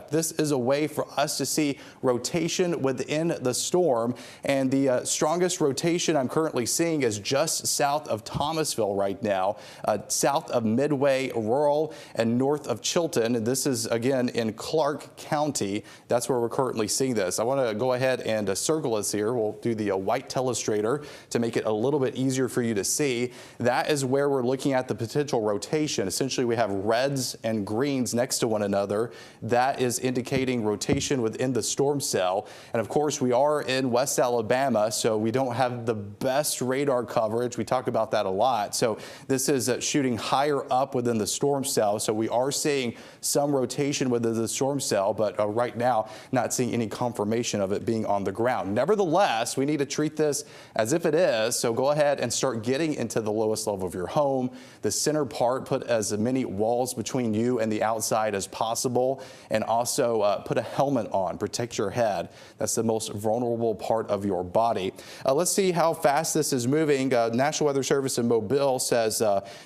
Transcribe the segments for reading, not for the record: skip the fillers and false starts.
This is a way for us to see rotation within the storm, and the strongest rotation I'm currently seeing is just south of Thomasville right now, south of Midway, Rural, and north of Chilton. This is again in Clark County. That's where we're currently seeing this. I want to go ahead and circle us here. We'll do the white telestrator to make it a little bit easier for you to see. That is where we're looking at the potential rotation. Essentially, we have reds and greens next to one another. That is indicating rotation within the storm cell. And of course, we are in West Alabama, so we don't have the best radar coverage. We talk about that a lot. So this is shooting higher up within the storm cell. So we are seeing some rotation within the storm cell, but right now, not seeing any confirmation of it being on the ground. Nevertheless, we need to treat this as if it is. So go ahead and start getting into the lowest level of your home. The center part, put as many walls between you and the outside as possible, and also put a helmet on, protect your head. That's the most vulnerable part of your body. Let's see how fast this is moving. National Weather Service in Mobile says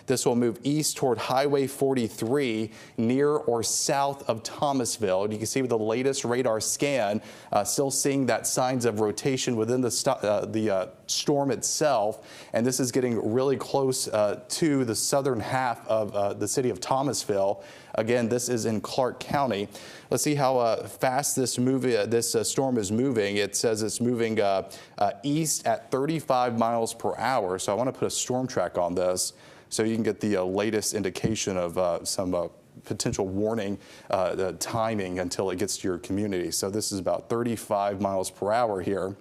this will move east toward Highway 43 near or south of Thomasville. You can see with the latest radar scan, still seeing that signs of rotation within the storm itself, and this is getting really close to the southern half of the city of Thomasville. Again, this is in Clark County. Let's see how fast this storm is moving. It says it's moving east at 35 miles per hour. So I want to put a storm track on this so you can get the latest indication of some potential warning timing until it gets to your community. So this is about 35 miles per hour here.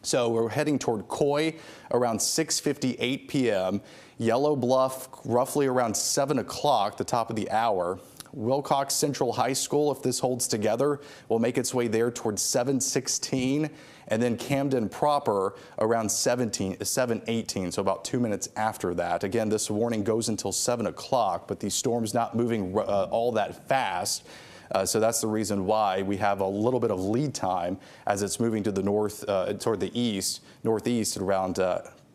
So we're heading toward Coy around 6:58 p.m. Yellow Bluff roughly around 7 o'clock, the top of the hour. Wilcox Central High School, if this holds together, will make its way there towards 7:16, and then Camden proper around 7:18, so about 2 minutes after that. Again, this warning goes until 7 o'clock, but the storm's not moving all that fast. So that's the reason why we have a little bit of lead time as it's moving to the north, toward the northeast at around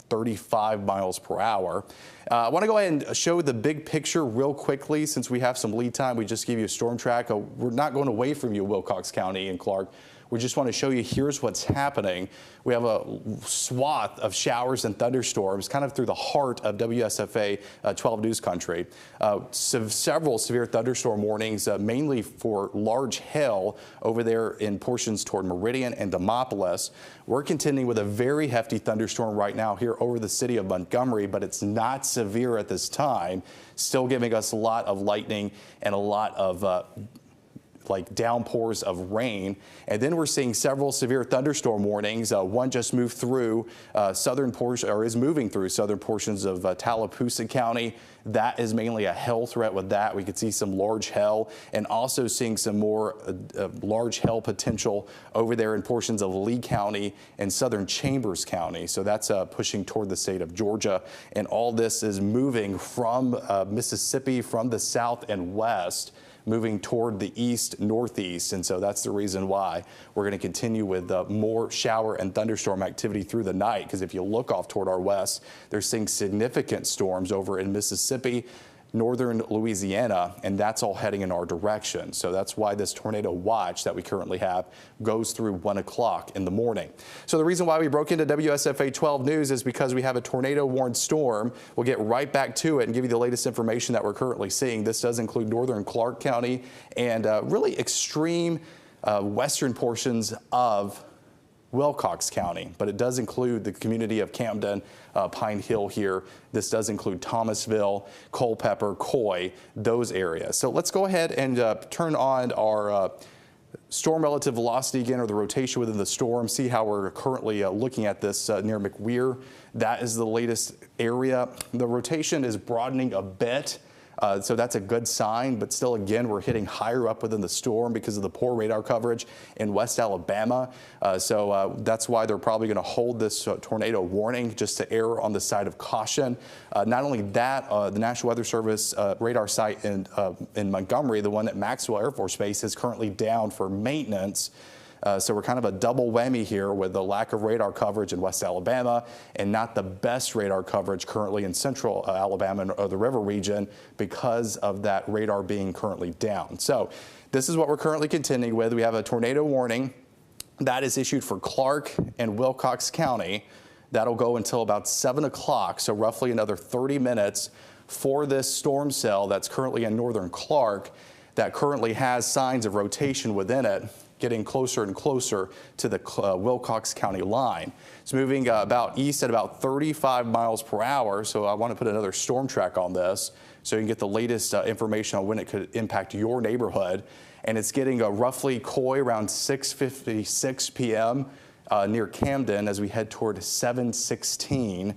35 miles per hour. I want to go ahead and show the big picture real quickly since we have some lead time. We just gave you a storm track. We're not going away from you, Wilcox County and Clark. We just want to show you here's what's happening. We have a swath of showers and thunderstorms kind of through the heart of WSFA 12 News Country. Several severe thunderstorm warnings, mainly for large hail over there in portions toward Meridian and Demopolis. We're contending with a very hefty thunderstorm right now here over the city of Montgomery, but it's not severe at this time, still giving us a lot of lightning and a lot of like downpours of rain. And then we're seeing several severe thunderstorm warnings. One just moved through southern portion, or is moving through southern portions of Tallapoosa County. That is mainly a hail threat with that. We could see some large hail, and also seeing some more large hail potential over there in portions of Lee County and southern Chambers County. So that's pushing toward the state of Georgia. And all this is moving from Mississippi from the south and west, moving toward the east, northeast. And so that's the reason why we're going to continue with more shower and thunderstorm activity through the night. Because if you look off toward our west, they're seeing significant storms over in Mississippi, northern Louisiana, and that's all heading in our direction. So that's why this tornado watch that we currently have goes through 1 o'clock in the morning. So the reason why we broke into WSFA 12 News is because we have a tornado warned storm. We'll get right back to it and give you the latest information that we're currently seeing. This does include northern Clark County and really extreme western portions of Wilcox County, but it does include the community of Camden, Pine Hill here. This does include Thomasville, Culpeper, Coy, those areas. So let's go ahead and turn on our storm relative velocity again, or the rotation within the storm, see how we're currently looking at this near McWeir. That is the latest area. The rotation is broadening a bit. So that's a good sign, but still, again, we're hitting higher up within the storm because of the poor radar coverage in West Alabama. So that's why they're probably going to hold this tornado warning, just to err on the side of caution. Not only that, the National Weather Service radar site in Montgomery, the one at Maxwell Air Force Base, is currently down for maintenance. So we're kind of a double whammy here with the lack of radar coverage in West Alabama and not the best radar coverage currently in central Alabama or the river region because of that radar being currently down. So this is what we're currently contending with. We have a tornado warning that is issued for Clark and Wilcox County. That'll go until about 7 o'clock, so roughly another 30 minutes for this storm cell that's currently in northern Clark that currently has signs of rotation within it, getting closer and closer to the Wilcox County line. It's moving about east at about 35 miles per hour, so I want to put another storm track on this so you can get the latest information on when it could impact your neighborhood. And it's getting roughly coy around 6:56 p.m. Near Camden as we head toward 7:16.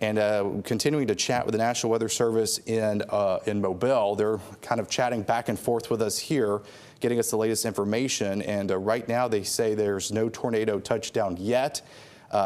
And continuing to chat with the National Weather Service in Mobile. They're kind of chatting back and forth with us here, getting us the latest information. And right now they say there's no tornado touchdown yet.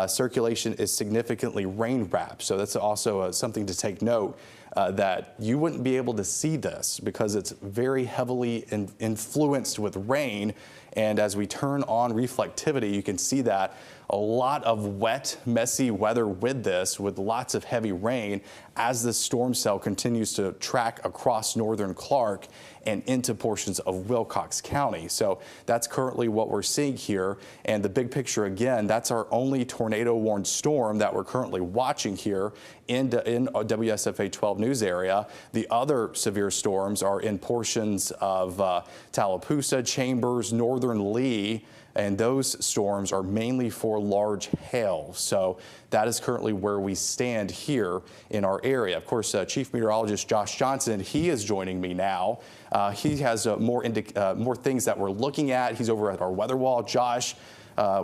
Circulation is significantly rain wrapped. So that's also something to take note. That you wouldn't be able to see this because it's very heavily influenced with rain. And as we turn on reflectivity, you can see that a lot of wet, messy weather with this, with lots of heavy rain as the storm cell continues to track across northern Clark and into portions of Wilcox County. So that's currently what we're seeing here. And the big picture again, that's our only tornado warned storm that we're currently watching here in WSFA 12 news area. The other severe storms are in portions of Tallapoosa, Chambers, northern Lee, and those storms are mainly for large hail. So that is currently where we stand here in our area. Of course, Chief Meteorologist Josh Johnson, he is joining me now. He has more things that we're looking at. He's over at our weather wall. Josh,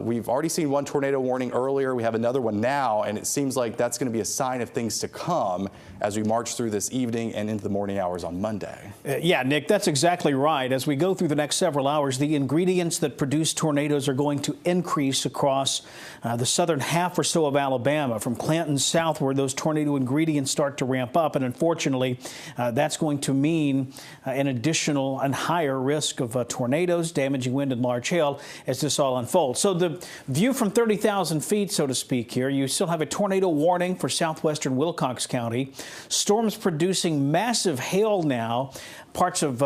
we've already seen one tornado warning earlier. We have another one now, and it seems like that's going to be a sign of things to come as we march through this evening and into the morning hours on Monday. Yeah, Nick, that's exactly right. As we go through the next several hours, the ingredients that produce tornadoes are going to increase across the southern half or so of Alabama. From Clanton southward, those tornado ingredients start to ramp up, and unfortunately, that's going to mean an additional and higher risk of tornadoes, damaging wind, and large hail as this all unfolds. So the view from 30,000 feet, so to speak here, you still have a tornado warning for southwestern Wilcox County. Storms producing massive hail now. Parts of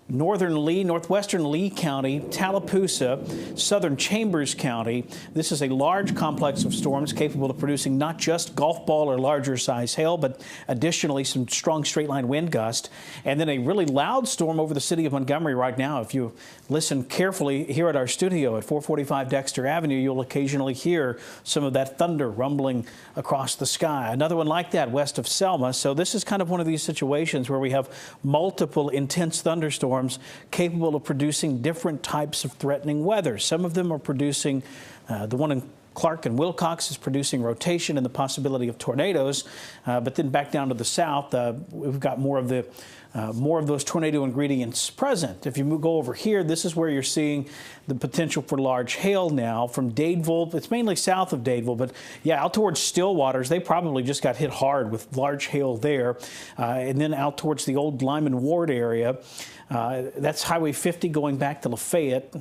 northern Lee, northwestern Lee County, Tallapoosa, southern Chambers County. This is a large complex of storms capable of producing not just golf ball or larger size hail, but additionally some strong straight line wind gust. And then a really loud storm over the city of Montgomery right now. If you listen carefully here at our studio at 445 Dexter Avenue, you'll occasionally hear some of that thunder rumbling across the sky. Another one like that west of Selma. So this is kind of one of these situations where we have multiple intense thunderstorms capable of producing different types of threatening weather. Some of them are producing, the one in Clark and Wilcox is producing rotation and the possibility of tornadoes. But then back down to the south, we've got more of those tornado ingredients present. If you go over here, this is where you're seeing the potential for large hail now from Dadeville. It's mainly south of Dadeville, but yeah, out towards Stillwaters, they probably just got hit hard with large hail there. And then out towards the old Lyman Ward area, that's Highway 50 going back to Lafayette.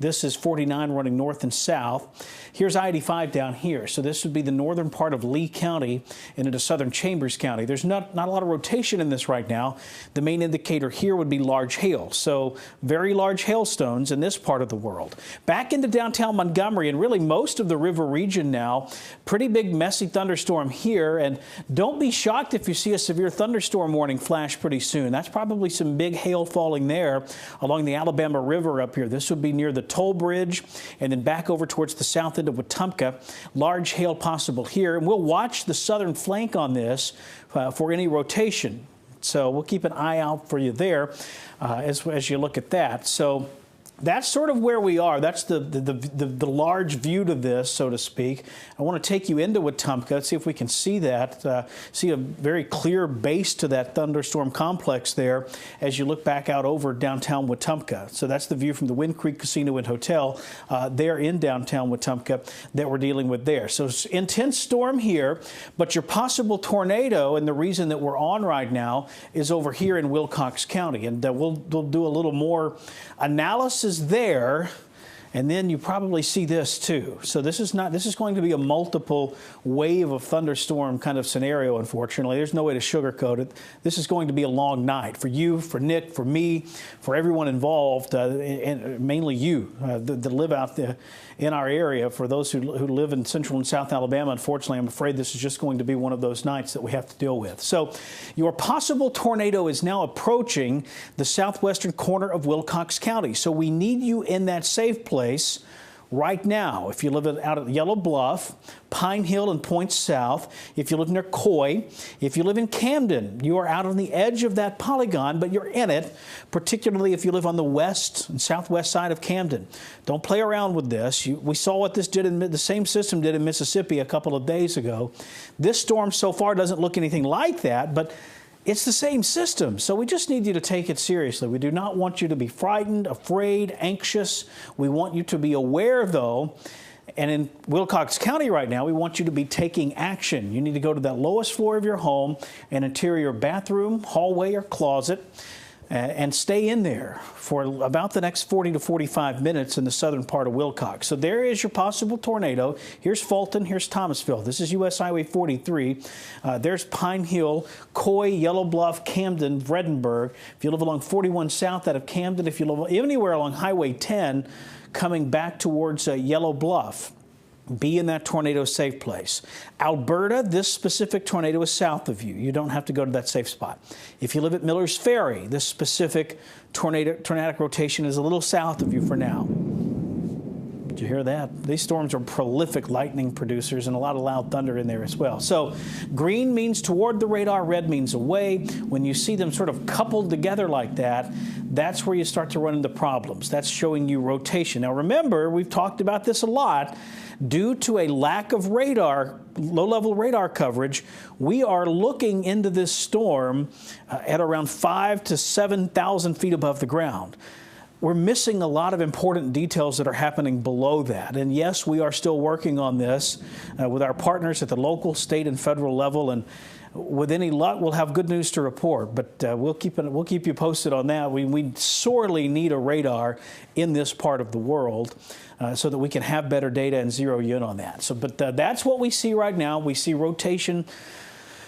This is 49 running north and south. Here's I-85 down here. So this would be the northern part of Lee County and into southern Chambers County. There's not a lot of rotation in this right now. The main indicator here would be large hail. So very large hailstones in this part of the world. Back into downtown Montgomery and really most of the river region now. Pretty big messy thunderstorm here. And don't be shocked if you see a severe thunderstorm warning flash pretty soon. That's probably some big hail falling there along the Alabama River up here. This would be near the Toll Bridge and then back over towards the south end of Wetumpka. Large hail possible here. And we'll watch the southern flank on this for any rotation. So we'll keep an eye out for you there as you look at that. So that's sort of where we are. That's the large view to this, so to speak. I want to take you into Wetumpka, see if we can see that, see a very clear base to that thunderstorm complex there as you look back out over downtown Wetumpka. So that's the view from the Wind Creek Casino and Hotel there in downtown Wetumpka that we're dealing with there. So intense storm here, but your possible tornado, and the reason that we're on right now, is over here in Wilcox County. And we'll do a little more analysis there And then you probably see this too. So this is going to be a multiple wave of thunderstorm kind of scenario, unfortunately. There's no way to sugarcoat it. This is going to be a long night for you, for Nick, for me, for everyone involved, and mainly you that live out there in our area. For those who live in central and south Alabama, unfortunately, I'm afraid this is just going to be one of those nights that we have to deal with. So your possible tornado is now approaching the southwestern corner of Wilcox County. So we need you in that safe place right now. If you live out at Yellow Bluff, Pine Hill and Point South, if you live near Coy, if you live in Camden, you are out on the edge of that polygon, but you're in it, particularly if you live on the west and southwest side of Camden. Don't play around with this. We saw what this did the same system did in Mississippi a couple of days ago. This storm so far doesn't look anything like that, but it's the same system, so we just need you to take it seriously. We do not want you to be frightened, afraid, anxious. We want you to be aware, though, and in Wilcox County right now, we want you to be taking action. You need to go to that lowest floor of your home, an interior bathroom, hallway, or closet, and stay in there for about the next 40 to 45 minutes in the southern part of Wilcox. So there is your possible tornado. Here's Fulton, here's Thomasville. This is US Highway 43. There's Pine Hill, Coy, Yellow Bluff, Camden, Vredenburg. If you live along 41 south out of Camden, if you live anywhere along Highway 10 coming back towards Yellow Bluff, be in that tornado safe place. Alberta, this specific tornado is south of you. You don't have to go to that safe spot. If you live at Miller's Ferry, this specific tornadic rotation is a little south of you for now. Did you hear that? These storms are prolific lightning producers and a lot of loud thunder in there as well. So green means toward the radar, red means away. When you see them sort of coupled together like that, that's where you start to run into problems. That's showing you rotation. Now remember, we've talked about this a lot. Due to a lack of radar, low-level radar coverage, we are looking into this storm at around 5,000 to 7,000 feet above the ground. We're missing a lot of important details that are happening below that. And yes, we are still working on this with our partners at the local, state, and federal level. And with any luck, we'll have good news to report. But we'll keep you posted on that. We sorely need a radar in this part of the world so that we can have better data and zero you in on that. So, but that's what we see right now. We see rotation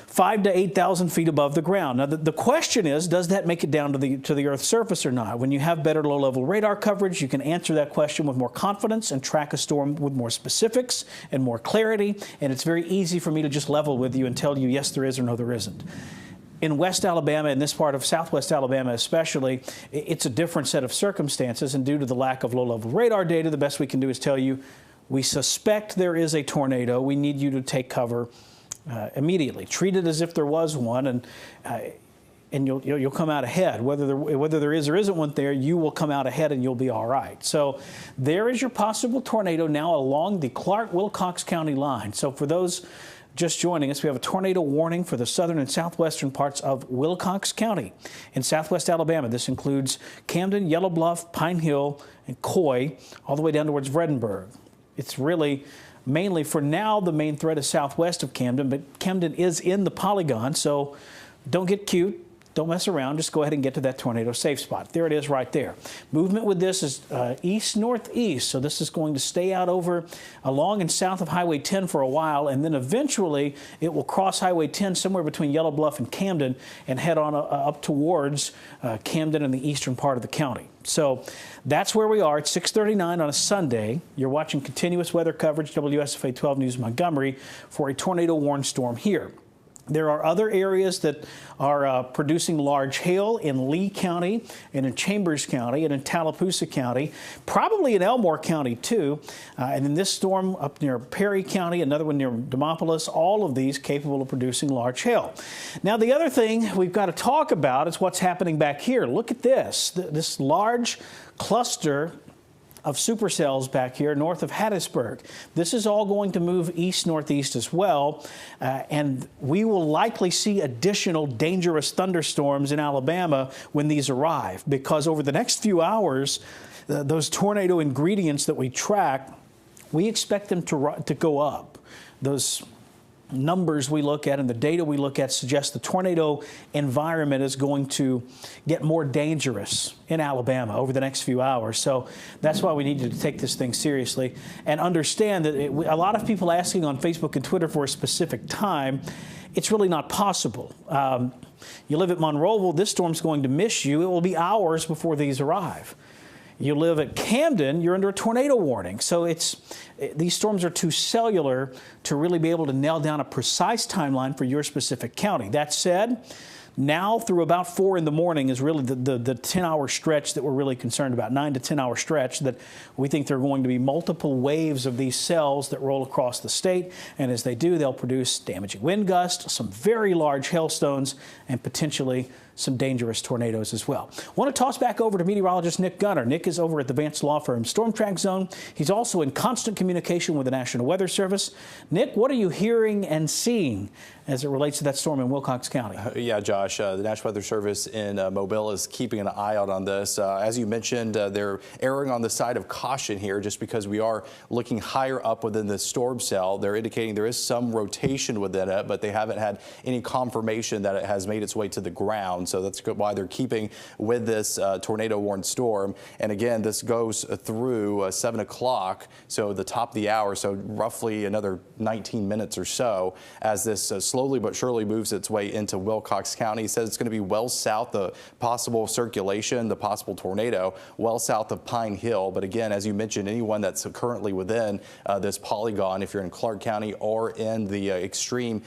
5,000 to 8,000 feet above the ground. Now, the question is, does that make it down to the Earth's surface or not? When you have better low-level radar coverage, you can answer that question with more confidence and track a storm with more specifics and more clarity, and it's very easy for me to just level with you and tell you, yes, there is or no, there isn't. In West Alabama, in this part of southwest Alabama especially, it's a different set of circumstances, and due to the lack of low-level radar data, the best we can do is tell you, we suspect there is a tornado. We need you to take cover immediately. Treat it as if there was one, and you'll come out ahead. Whether there is or isn't one there, you will come out ahead and you'll be all right. So there is your possible tornado now along the Clark-Wilcox County line. So for those just joining us, we have a tornado warning for the southern and southwestern parts of Wilcox County in southwest Alabama. This includes Camden, Yellow Bluff, Pine Hill, and Coy, all the way down towards Vredenburg. It's really mainly, for now, the main threat is southwest of Camden, but Camden is in the polygon, so don't get cute. Don't mess around. Just go ahead and get to that tornado safe spot. There it is right there. Movement with this is east-northeast, so this is going to stay out over along and south of Highway 10 for a while, and then eventually it will cross Highway 10 somewhere between Yellow Bluff and Camden and head on up towards Camden and the eastern part of the county. So that's where we are at 6:39 on a Sunday. You're watching continuous weather coverage, WSFA 12 News Montgomery, for a tornado warned storm here. There are other areas that are producing large hail in Lee County and in Chambers County and in Tallapoosa County, probably in Elmore County too. And then this storm up near Perry County, another one near Demopolis, all of these capable of producing large hail. Now, the other thing we've got to talk about is what's happening back here. Look at this, this large cluster of supercells back here north of Hattiesburg. This is all going to move east-northeast as well, and we will likely see additional dangerous thunderstorms in Alabama when these arrive, because over the next few hours, those tornado ingredients that we track, we expect them to go up. Those numbers we look at and the data we look at suggest the tornado environment is going to get more dangerous in Alabama over the next few hours. So that's why we need to take this thing seriously and understand that a lot of people asking on Facebook and Twitter for a specific time, it's really not possible. You live at Monroeville, this storm's going to miss you. It will be hours before these arrive. You live at Camden, you're under a tornado warning. So these storms are too cellular to really be able to nail down a precise timeline for your specific county. That said, now through about 4 in the morning is really the 10-hour stretch that we're really concerned about, 9 to 10-hour stretch that we think there are going to be multiple waves of these cells that roll across the state. And as they do, they'll produce damaging wind gusts, some very large hailstones, and potentially some dangerous tornadoes as well. I want to toss back over to meteorologist Nick Gunner. Nick is over at the Vance Law Firm Storm Track Zone. He's also in constant communication with the National Weather Service. Nick, what are you hearing and seeing as it relates to that storm in Wilcox County? Yeah, Josh, the National Weather Service in Mobile is keeping an eye out on this. As you mentioned, they're erring on the side of caution here just because we are looking higher up within the storm cell. They're indicating there is some rotation within it, but they haven't had any confirmation that it has made its way to the ground. So that's why they're keeping with this tornado warned storm. And again, this goes through 7 o'clock, so the top of the hour, so roughly another 19 minutes or so as this slowly but surely moves its way into Wilcox County. He says it's going to be well south of possible circulation, the possible tornado, well south of Pine Hill. But again, as you mentioned, anyone that's currently within this polygon, if you're in Clark County or in the extreme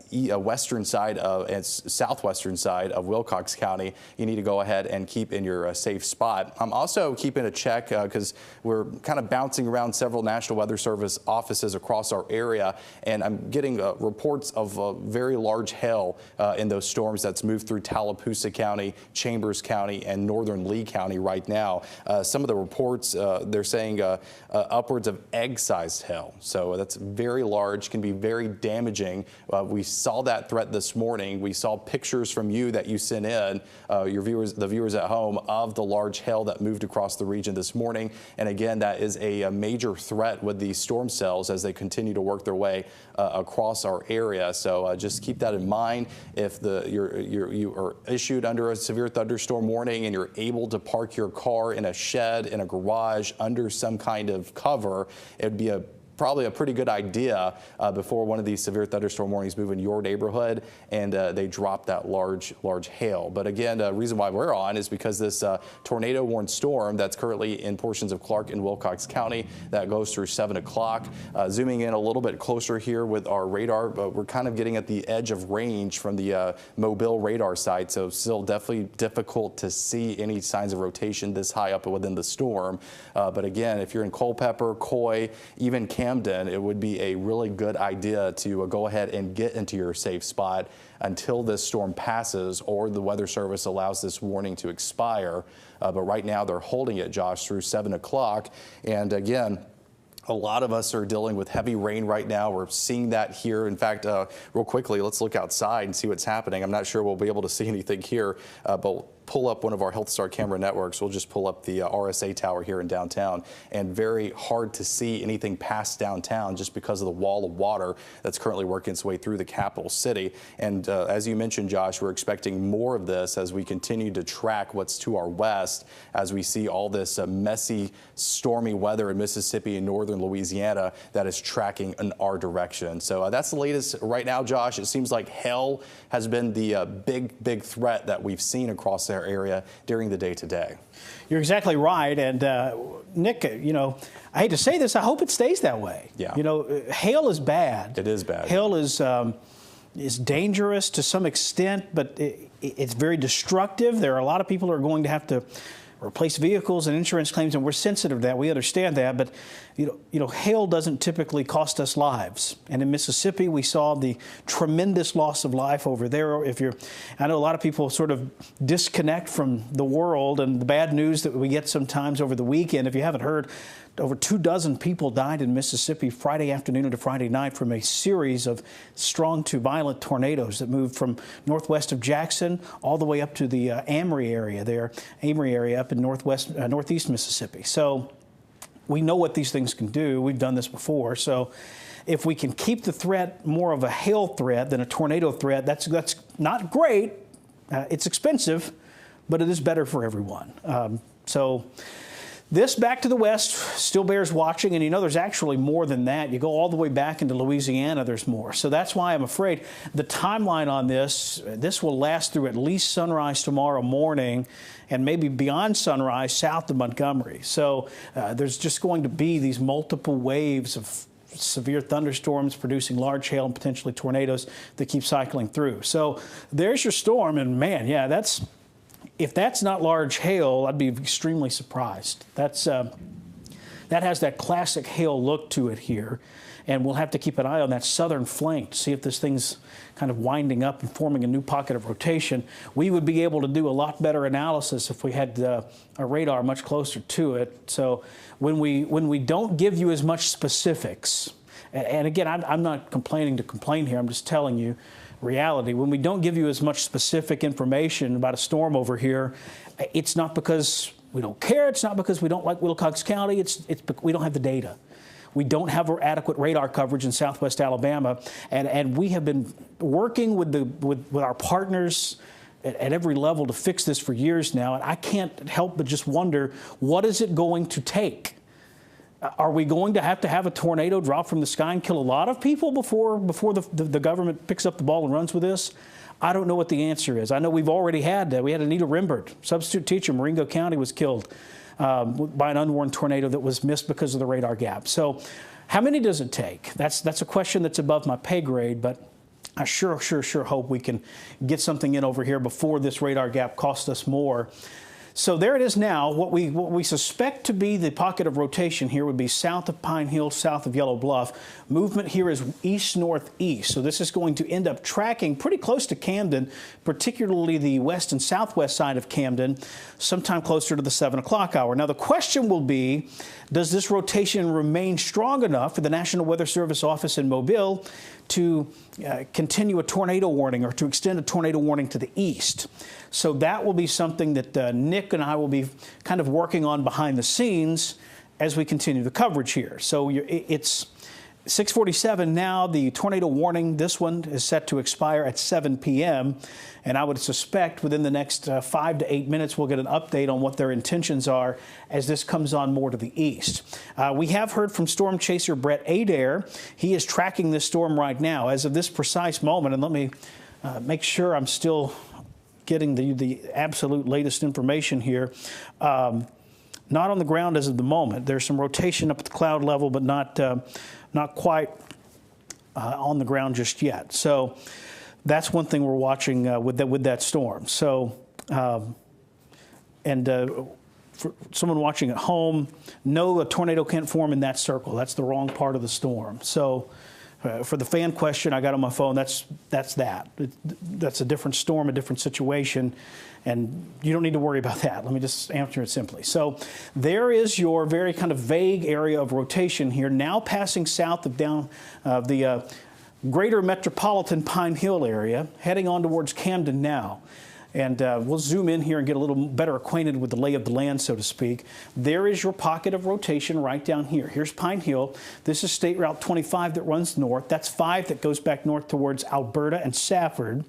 western side and southwestern side of Wilcox County, you need to go ahead and keep in your safe spot. I'm also keeping a check because we're kind of bouncing around several National Weather Service offices across our area, and I'm getting reports of very large hail in those storms that's moved through Tallapoosa County, Chambers County, and northern Lee County right now. Some of the reports, they're saying upwards of egg-sized hail. So that's very large, can be very damaging. We saw that threat this morning. We saw pictures from you that you sent in, the viewers at home, of the large hail that moved across the region this morning. And again, that is a major threat with these storm cells as they continue to work their way across our area. So just keep that in mind. If you are issued under a severe thunderstorm warning and you're able to park your car in a shed, in a garage, under some kind of cover, it would be probably a pretty good idea before one of these severe thunderstorm warnings move in your neighborhood and they drop that large hail. But again, the reason why we're on is because this tornado warned storm that's currently in portions of Clark and Wilcox County that goes through 7 o'clock. Zooming in a little bit closer here with our radar, but we're kind of getting at the edge of range from the Mobile radar site, so still definitely difficult to see any signs of rotation this high up within the storm. But again, if you're in Culpeper, Coy, even Camden, it would be a really good idea to go ahead and get into your safe spot until this storm passes or the Weather Service allows this warning to expire. But right now they're holding it, Josh, through 7 o'clock. And again, a lot of us are dealing with heavy rain right now. We're seeing that here. In fact, real quickly, let's look outside and see what's happening. I'm not sure we'll be able to see anything here, but pull up one of our HealthStar camera networks. We'll just pull up the RSA tower here in downtown, and very hard to see anything past downtown just because of the wall of water that's currently working its way through the capital city. And as you mentioned, Josh, we're expecting more of this as we continue to track what's to our west as we see all this messy, stormy weather in Mississippi and northern Louisiana that is tracking in our direction. So that's the latest right now, Josh. It seems like hail has been the big threat that we've seen across our area during the day today. You're exactly right. And Nick, I hate to say this, I hope it stays that way. Yeah. Hail is bad. It is bad. Hail is dangerous to some extent, but it's very destructive. There are a lot of people who are going to have to replace vehicles and insurance claims, and we're sensitive to that. We understand that, but hail doesn't typically cost us lives. And in Mississippi, we saw the tremendous loss of life over there. I know a lot of people sort of disconnect from the world and the bad news that we get sometimes over the weekend. If you haven't heard, over 24 people died in Mississippi Friday afternoon into Friday night from a series of strong to violent tornadoes that moved from northwest of Jackson all the way up to the Amory area up in northeast Mississippi. So we know what these things can do. We've done this before. So if we can keep the threat more of a hail threat than a tornado threat, that's not great. It's expensive, but it is better for everyone. So this back to the west still bears watching, and you know there's actually more than that. You go all the way back into Louisiana, there's more. So that's why I'm afraid the timeline on this will last through at least sunrise tomorrow morning and maybe beyond sunrise south of Montgomery. So there's just going to be these multiple waves of severe thunderstorms producing large hail and potentially tornadoes that keep cycling through. So there's your storm, and man, yeah, if that's not large hail, I'd be extremely surprised. That has that classic hail look to it here, and we'll have to keep an eye on that southern flank to see if this thing's kind of winding up and forming a new pocket of rotation. We would be able to do a lot better analysis if we had a radar much closer to it. So when we don't give you as much specifics, and again, I'm not complaining to complain here, I'm just telling you reality. When we don't give you as much specific information about a storm over here, it's not because we don't care. It's not because we don't like Wilcox County. It's we don't have the data. We don't have adequate radar coverage in southwest Alabama, and we have been working with our partners at every level to fix this for years now, and I can't help but just wonder, what is it going to take? Are we going to have a tornado drop from the sky and kill a lot of people before the government picks up the ball and runs with this? I don't know what the answer is. I know we've already had that. We had Anita Rimbert, substitute teacher, Marengo County, was killed by an unwarned tornado that was missed because of the radar gap. So how many does it take? That's a question that's above my pay grade, but I sure hope we can get something in over here before this radar gap costs us more. So there it is now. What we suspect to be the pocket of rotation here would be south of Pine Hill, south of Yellow Bluff. Movement here is east-northeast. So this is going to end up tracking pretty close to Camden, particularly the west and southwest side of Camden, sometime closer to the 7 o'clock hour. Now the question will be, does this rotation remain strong enough for the National Weather Service office in Mobile to continue a tornado warning or to extend a tornado warning to the east? So that will be something that Nick and I will be kind of working on behind the scenes as we continue the coverage here. So it's 6:47 now. The tornado warning, this one, is set to expire at 7 p.m. And I would suspect within the next 5 to 8 minutes, we'll get an update on what their intentions are as this comes on more to the east. We have heard from storm chaser Brett Adair. He is tracking this storm right now as of this precise moment. And let me make sure I'm still getting the absolute latest information here. Not on the ground as of the moment. There's some rotation up at the cloud level, but not quite on the ground just yet. So that's one thing we're watching with that storm. So, for someone watching at home, no, a tornado can't form in that circle. That's the wrong part of the storm. So for the fan question I got on my phone, that's a different storm, a different situation, and you don't need to worry about that. Let me just answer it simply. So there is your very kind of vague area of rotation here, now passing south of the greater metropolitan Pine Hill area, heading on towards Camden now. And we'll zoom in here and get a little better acquainted with the lay of the land, so to speak. There is your pocket of rotation right down here. Here's Pine Hill. This is State Route 25 that runs north. That's 5 that goes back north towards Alberta and Safford.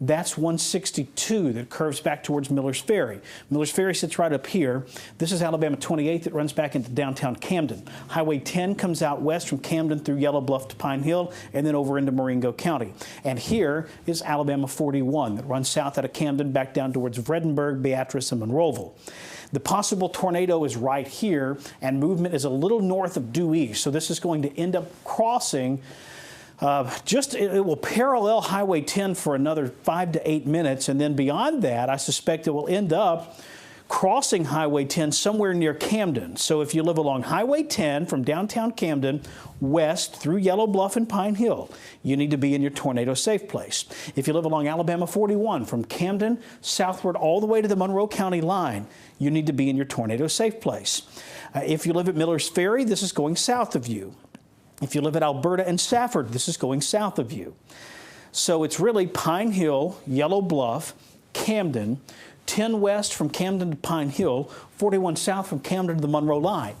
That's 162 that curves back towards Miller's Ferry. Miller's Ferry sits right up here. This is Alabama 28 that runs back into downtown Camden. Highway 10 comes out west from Camden through Yellow Bluff to Pine Hill and then over into Marengo County. And here is Alabama 41 that runs south out of Camden back down towards Vredenburg, Beatrice, and Monroeville. The possible tornado is right here, and movement is a little north of due east. So this is going to end up crossing it will parallel Highway 10 for another 5 to 8 minutes, and then beyond that, I suspect it will end up crossing Highway 10 somewhere near Camden. So if you live along Highway 10 from downtown Camden west through Yellow Bluff and Pine Hill, you need to be in your tornado safe place. If you live along Alabama 41 from Camden southward all the way to the Monroe County line, you need to be in your tornado safe place. If you live at Miller's Ferry, this is going south of you. If you live at Alberta and Safford, this is going south of you. So it's really Pine Hill, Yellow Bluff, Camden, 10 west from Camden to Pine Hill, 41 south from Camden to the Monroe line.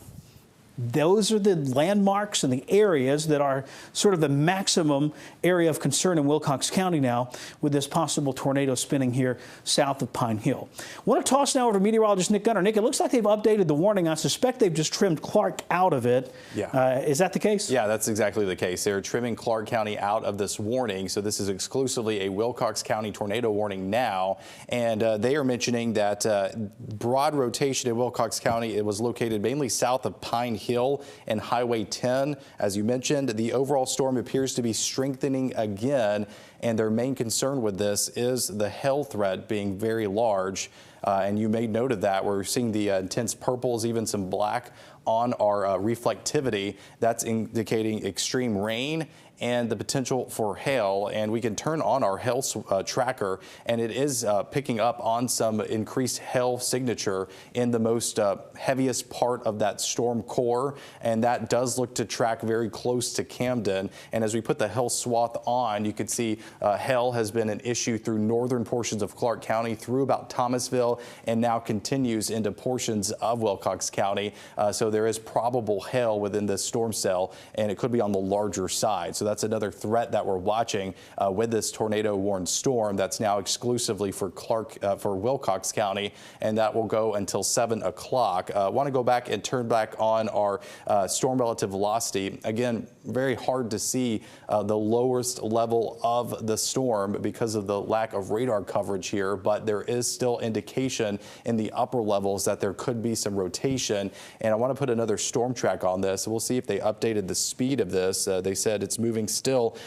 those are the landmarks and the areas that are sort of the maximum area of concern in Wilcox County now with this possible tornado spinning here south of Pine Hill. I want to toss now over to meteorologist Nick Gunner. Nick, it looks like they've updated the warning. I suspect they've just trimmed Clark out of it. Yeah. Is that the case? Yeah, that's exactly the case. They're trimming Clark County out of this warning. So this is exclusively a Wilcox County tornado warning now. And they are mentioning that broad rotation in Wilcox County. It was located mainly south of Pine Hill and Highway 10. As you mentioned, the overall storm appears to be strengthening again, and their main concern with this is the hail threat being very large. And you made note of that. We're seeing the intense purples, even some black on our reflectivity. That's indicating extreme rain and the potential for hail. And we can turn on our hail tracker, and it is picking up on some increased hail signature in the most heaviest part of that storm core. And that does look to track very close to Camden. And as we put the hail swath on, you can see hail has been an issue through northern portions of Clark County, through about Thomasville, and now continues into portions of Wilcox County. So there is probable hail within this storm cell, and it could be on the larger side. So that's another threat that we're watching with this tornado warned storm that's now exclusively for Wilcox County, and that will go until 7 o'clock. I want to go back and turn back on our storm relative velocity. Again, very hard to see the lowest level of the storm because of the lack of radar coverage here, but there is still indication in the upper levels that there could be some rotation. And I want to put another storm track on this. We'll see if they updated the speed of this. They said it's moving still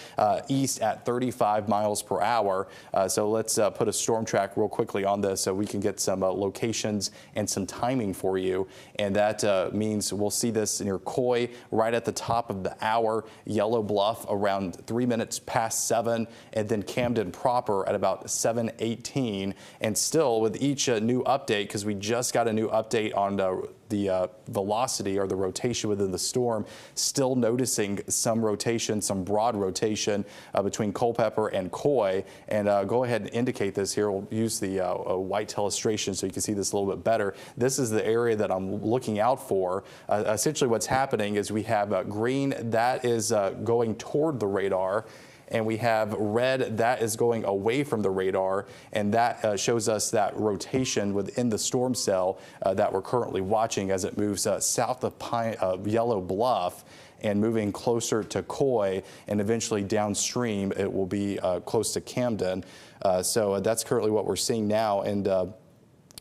east at 35 miles per hour. So let's put a storm track real quickly on this so we can get some locations and some timing for you. And that means we'll see this near Coy right at the top of the hour, Yellow Bluff around 3 minutes past 7, and then Camden proper at about 7:18. And still with each new update, because we just got a new update on the velocity or the rotation within the storm, still noticing some rotation, some broad rotation between Culpeper and Coy. And go ahead and indicate this here. We'll use the white illustration so you can see this a little bit better. This is the area that I'm looking out for. Essentially what's happening is we have green that is going toward the radar, and we have red that is going away from the radar, and that shows us that rotation within the storm cell that we're currently watching as it moves south of Yellow Bluff and moving closer to Coy, and eventually downstream it will be close to Camden. So that's currently what we're seeing now and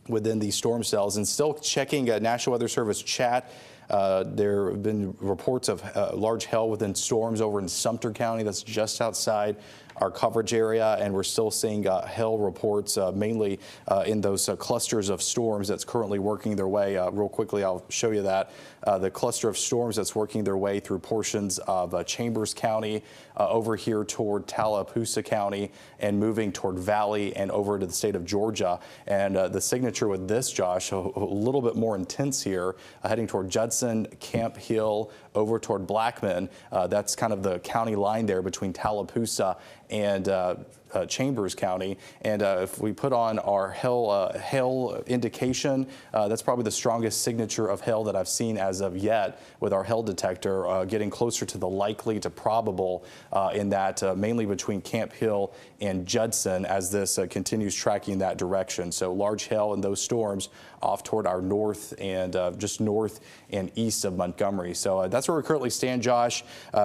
within these storm cells. And still checking National Weather Service chat. There have been reports of large hail within storms over in Sumter County. That's just outside our coverage area, and we're still seeing hail reports mainly in those clusters of storms that's currently working their way. Real quickly, I'll show you that. The cluster of storms that's working their way through portions of Chambers County, over here toward Tallapoosa County, and moving toward Valley and over to the state of Georgia. And the signature with this, Josh, a little bit more intense here, heading toward Judson, Camp Hill, over toward Blackman. That's kind of the county line there between Tallapoosa and Chambers County. And if we put on our hail indication, that's probably the strongest signature of hail that I've seen as of yet with our hail detector, getting closer to the likely to probable in that mainly between Camp Hill and Judson as this continues tracking that direction. So large hail in those storms off toward our north and just north and east of Montgomery. So that's where we currently stand, Josh.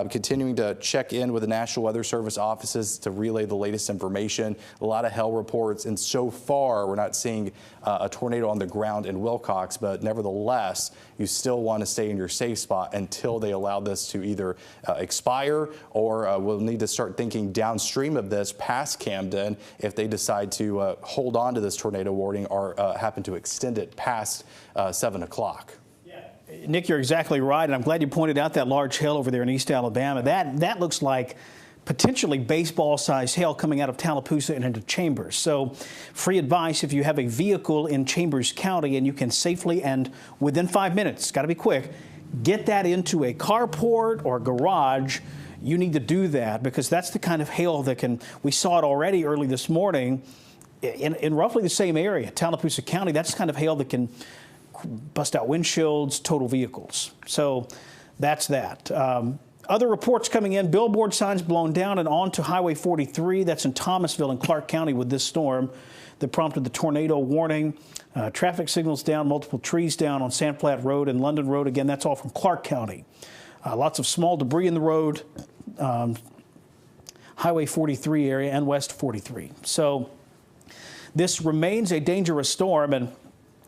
Continuing to check in with the National Weather Service offices to relay the latest information. A lot of hail reports, and so far we're not seeing a tornado on the ground in Wilcox, but nevertheless, you still want to stay in your safe spot until they allow this to either expire, or we'll need to start thinking downstream of this past Camden if they decide to hold on to this tornado warning or happen to extend it past 7 o'clock. Nick, you're exactly right, and I'm glad you pointed out that large hail over there in East Alabama. That looks like potentially baseball-sized hail coming out of Tallapoosa and into Chambers. So free advice, if you have a vehicle in Chambers County and you can safely and within 5 minutes, got to be quick, get that into a carport or garage, you need to do that, because that's the kind of hail that can, we saw it already early this morning in roughly the same area, Tallapoosa County. That's the kind of hail that can bust out windshields, total vehicles. So that's that. Other reports coming in, billboard signs blown down and onto Highway 43. That's in Thomasville and Clark County with this storm that prompted the tornado warning. Traffic signals down, multiple trees down on Sandflat Road and London Road. Again, that's all from Clark County. Lots of small debris in the road, Highway 43 area and West 43. So this remains a dangerous storm. And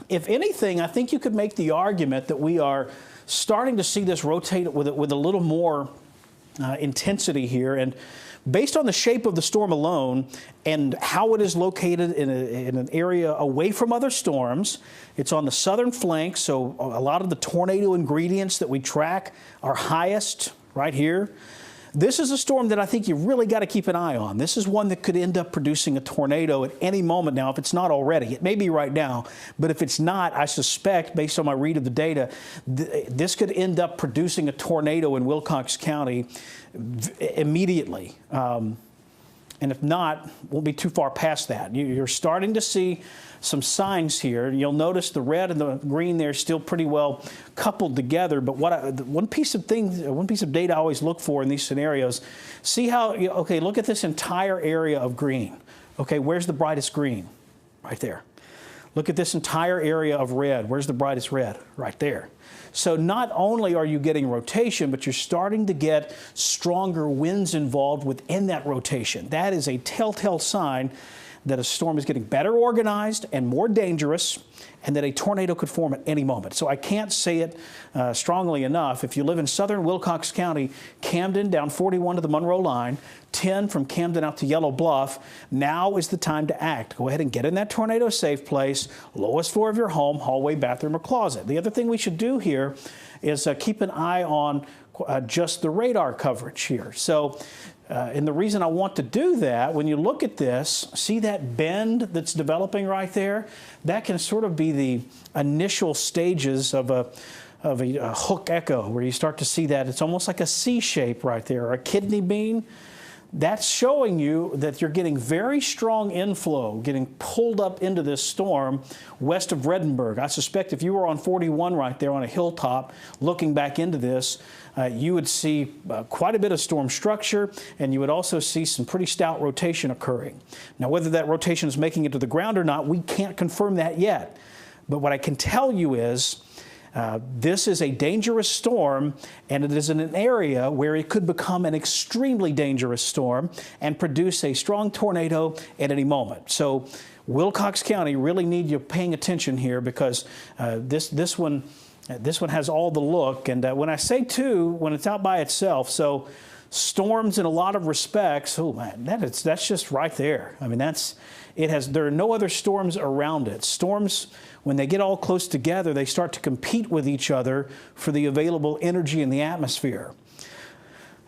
if anything, I think you could make the argument that we are starting to see this rotate with a little more intensity here. And based on the shape of the storm alone and how it is located in an area away from other storms, it's on the southern flank, so a lot of the tornado ingredients that we track are highest right here. This is a storm that I think you really got to keep an eye on. This is one that could end up producing a tornado at any moment now, if it's not already. It may be right now, but if it's not, I suspect, based on my read of the data, this could end up producing a tornado in Wilcox County immediately. And if not, won't be too far past that. You're starting to see some signs here. You'll notice the red and the green there still pretty well coupled together. But one piece of data I always look for in these scenarios, see how, okay, look at this entire area of green. Okay, where's the brightest green? Right there. Look at this entire area of red. Where's the brightest red? Right there. So not only are you getting rotation, but you're starting to get stronger winds involved within that rotation. That is a telltale sign that a storm is getting better organized and more dangerous, and that a tornado could form at any moment. So I can't say it strongly enough. If you live in southern Wilcox County, Camden down 41 to the Monroe line, 10 from Camden out to Yellow Bluff, now is the time to act. Go ahead and get in that tornado safe place, lowest floor of your home, hallway, bathroom, or closet. The other thing we should do here is keep an eye on just the radar coverage here. So and the reason I want to do that, when you look at this, see that bend that's developing right there? That can sort of be the initial stages of a hook echo, where you start to see that. It's almost like a C shape right there, or a kidney bean. That's showing you that you're getting very strong inflow, getting pulled up into this storm west of Redenburg. I suspect if you were on 41 right there on a hilltop looking back into this, you would see quite a bit of storm structure, and you would also see some pretty stout rotation occurring. Now, whether that rotation is making it to the ground or not, we can't confirm that yet. But what I can tell you is this is a dangerous storm, and it is in an area where it could become an extremely dangerous storm and produce a strong tornado at any moment. So Wilcox County really need you paying attention here, because this one has all the look. And when I say too, when it's out by itself, so storms in a lot of respects, oh man, that's just right there. I mean, there are no other storms around it. Storms, when they get all close together, they start to compete with each other for the available energy in the atmosphere.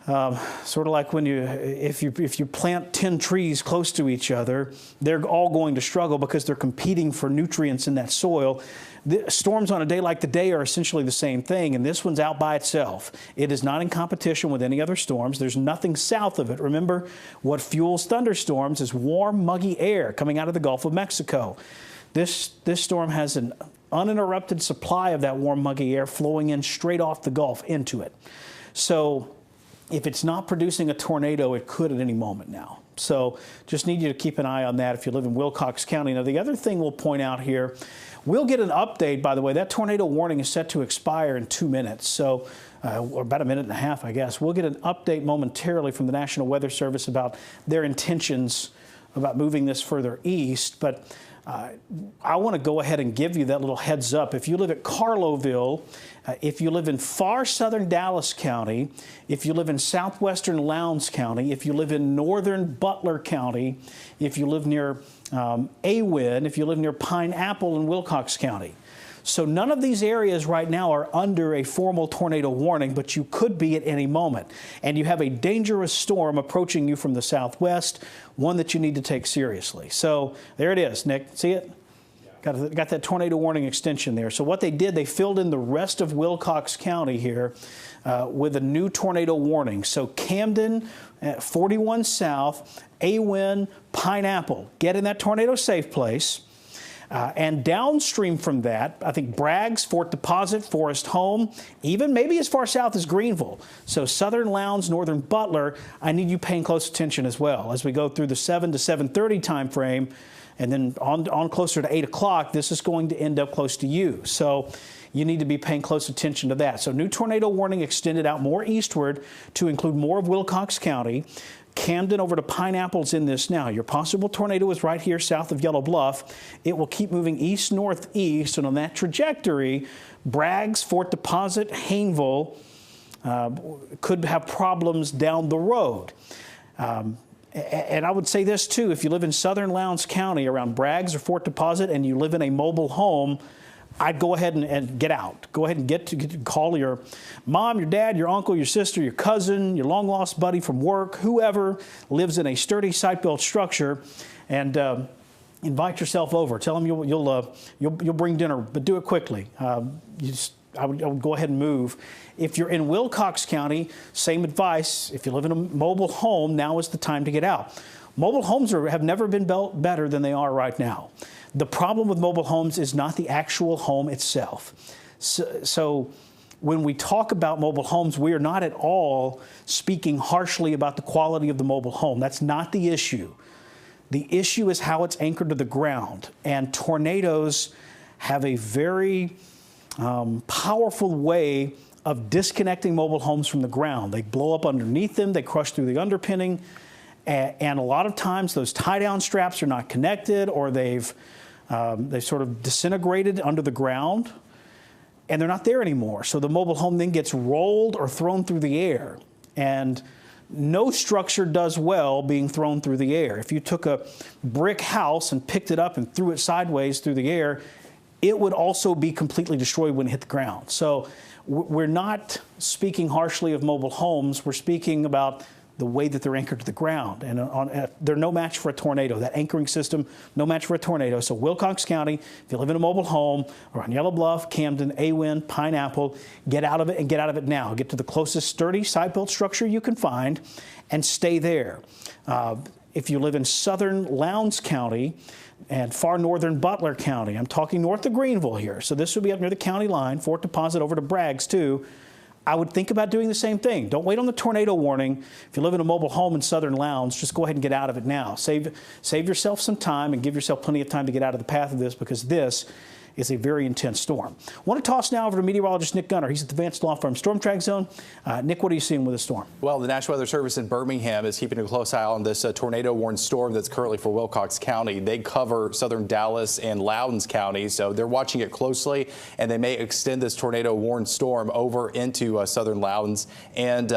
Sort of like when if you plant 10 trees close to each other, they're all going to struggle because they're competing for nutrients in that soil. The storms on a day like today are essentially the same thing, and this one's out by itself. It is not in competition with any other storms. There's nothing south of it. Remember, what fuels thunderstorms is warm, muggy air coming out of the Gulf of Mexico. This storm has an uninterrupted supply of that warm, muggy air flowing in straight off the Gulf into it. So if it's not producing a tornado, it could at any moment now. So just need you to keep an eye on that if you live in Wilcox County. Now, the other thing we'll point out here, we'll get an update, by the way. That tornado warning is set to expire in 2 minutes, so or about a minute and a half, I guess. We'll get an update momentarily from the National Weather Service about their intentions about moving this further east. But I want to go ahead and give you that little heads up. If you live at Carloville, if you live in far southern Dallas County, if you live in southwestern Lowndes County, if you live in northern Butler County, if you live near Awin, if you live near Pineapple in Wilcox County. So none of these areas right now are under a formal tornado warning, but you could be at any moment. And you have a dangerous storm approaching you from the southwest, one that you need to take seriously. So there it is, Nick. See it? Got that tornado warning extension there. So what they did, they filled in the rest of Wilcox County here with a new tornado warning. So Camden, 41 South, Awin, Pineapple, get in that tornado safe place. And downstream from that, I think Braggs, Fort Deposit, Forest Home, even maybe as far south as Greenville. So southern Lowndes, northern Butler, I need you paying close attention as well. As we go through the 7 to 7:30 time frame, and then on closer to 8 o'clock, this is going to end up close to you. So you need to be paying close attention to that. So new tornado warning extended out more eastward to include more of Wilcox County. Camden over to Pineapple's in this now. Your possible tornado is right here south of Yellow Bluff. It will keep moving east-northeast, and on that trajectory, Braggs, Fort Deposit, Hayneville could have problems down the road. And I would say this too, if you live in southern Lowndes County around Braggs or Fort Deposit and you live in a mobile home, I'd go ahead and get out. Go ahead and get to call your mom, your dad, your uncle, your sister, your cousin, your long-lost buddy from work, whoever lives in a sturdy site-built structure, and invite yourself over. Tell them you'll bring dinner, but do it quickly. I would go ahead and move. If you're in Wilcox County, same advice. If you live in a mobile home, now is the time to get out. Mobile homes have never been built better than they are right now. The problem with mobile homes is not the actual home itself. So when we talk about mobile homes, we are not at all speaking harshly about the quality of the mobile home. That's not the issue. The issue is how it's anchored to the ground. And tornadoes have a very powerful way of disconnecting mobile homes from the ground. They blow up underneath them, they crush through the underpinning, and a lot of times those tie-down straps are not connected, or they've sort of disintegrated under the ground, and they're not there anymore. So the mobile home then gets rolled or thrown through the air, and no structure does well being thrown through the air. If you took a brick house and picked it up and threw it sideways through the air, it would also be completely destroyed when it hit the ground. So we're not speaking harshly of mobile homes. We're speaking about the way that they're anchored to the ground. And they're no match for a tornado. That anchoring system, no match for a tornado. So Wilcox County, if you live in a mobile home or on Yellow Bluff, Camden, Awin, Pineapple, get out of it, and get out of it now. Get to the closest sturdy site-built structure you can find and stay there. If you live in southern Lowndes County and far northern Butler County, I'm talking north of Greenville here. So this would be up near the county line, Fort Deposit over to Braggs too. I would think about doing the same thing. Don't wait on the tornado warning. If you live in a mobile home in southern Lowndes, just go ahead and get out of it now. Save yourself some time and give yourself plenty of time to get out of the path of this, because this is a very intense storm. I want to toss now over to meteorologist Nick Gunner. He's at the Advanced Law Firm Storm Track Zone. Nick, what are you seeing with the storm? Well, the National Weather Service in Birmingham is keeping a close eye on this tornado-warned storm that's currently for Wilcox County. They cover southern Dallas and Lowndes County, so they're watching it closely, and they may extend this tornado-warned storm over into southern Lowndes and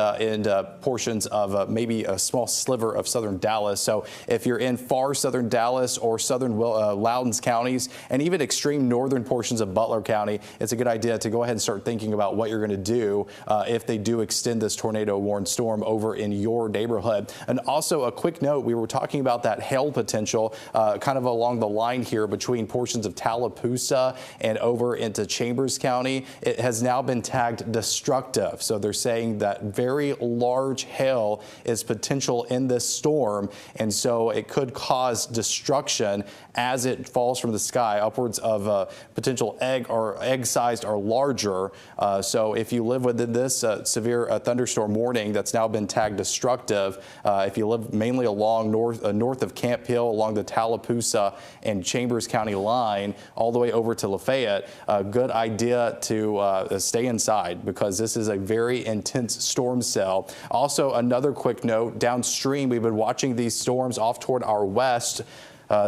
portions of maybe a small sliver of southern Dallas. So if you're in far southern Dallas or southern Lowndes counties, and even extreme northern portions of Butler County, it's a good idea to go ahead and start thinking about what you're going to do if they do extend this tornado-warned storm over in your neighborhood. And also a quick note, we were talking about that hail potential kind of along the line here between portions of Tallapoosa and over into Chambers County. It has now been tagged destructive. So they're saying that very large hail is potential in this storm, and so it could cause destruction as it falls from the sky, upwards of potential egg-sized or larger. So if you live within this severe thunderstorm warning that's now been tagged destructive, if you live mainly along north of Camp Hill, along the Tallapoosa and Chambers County line, all the way over to Lafayette, a good idea to stay inside, because this is a very intense storm cell. Also, another quick note, downstream, we've been watching these storms off toward our west.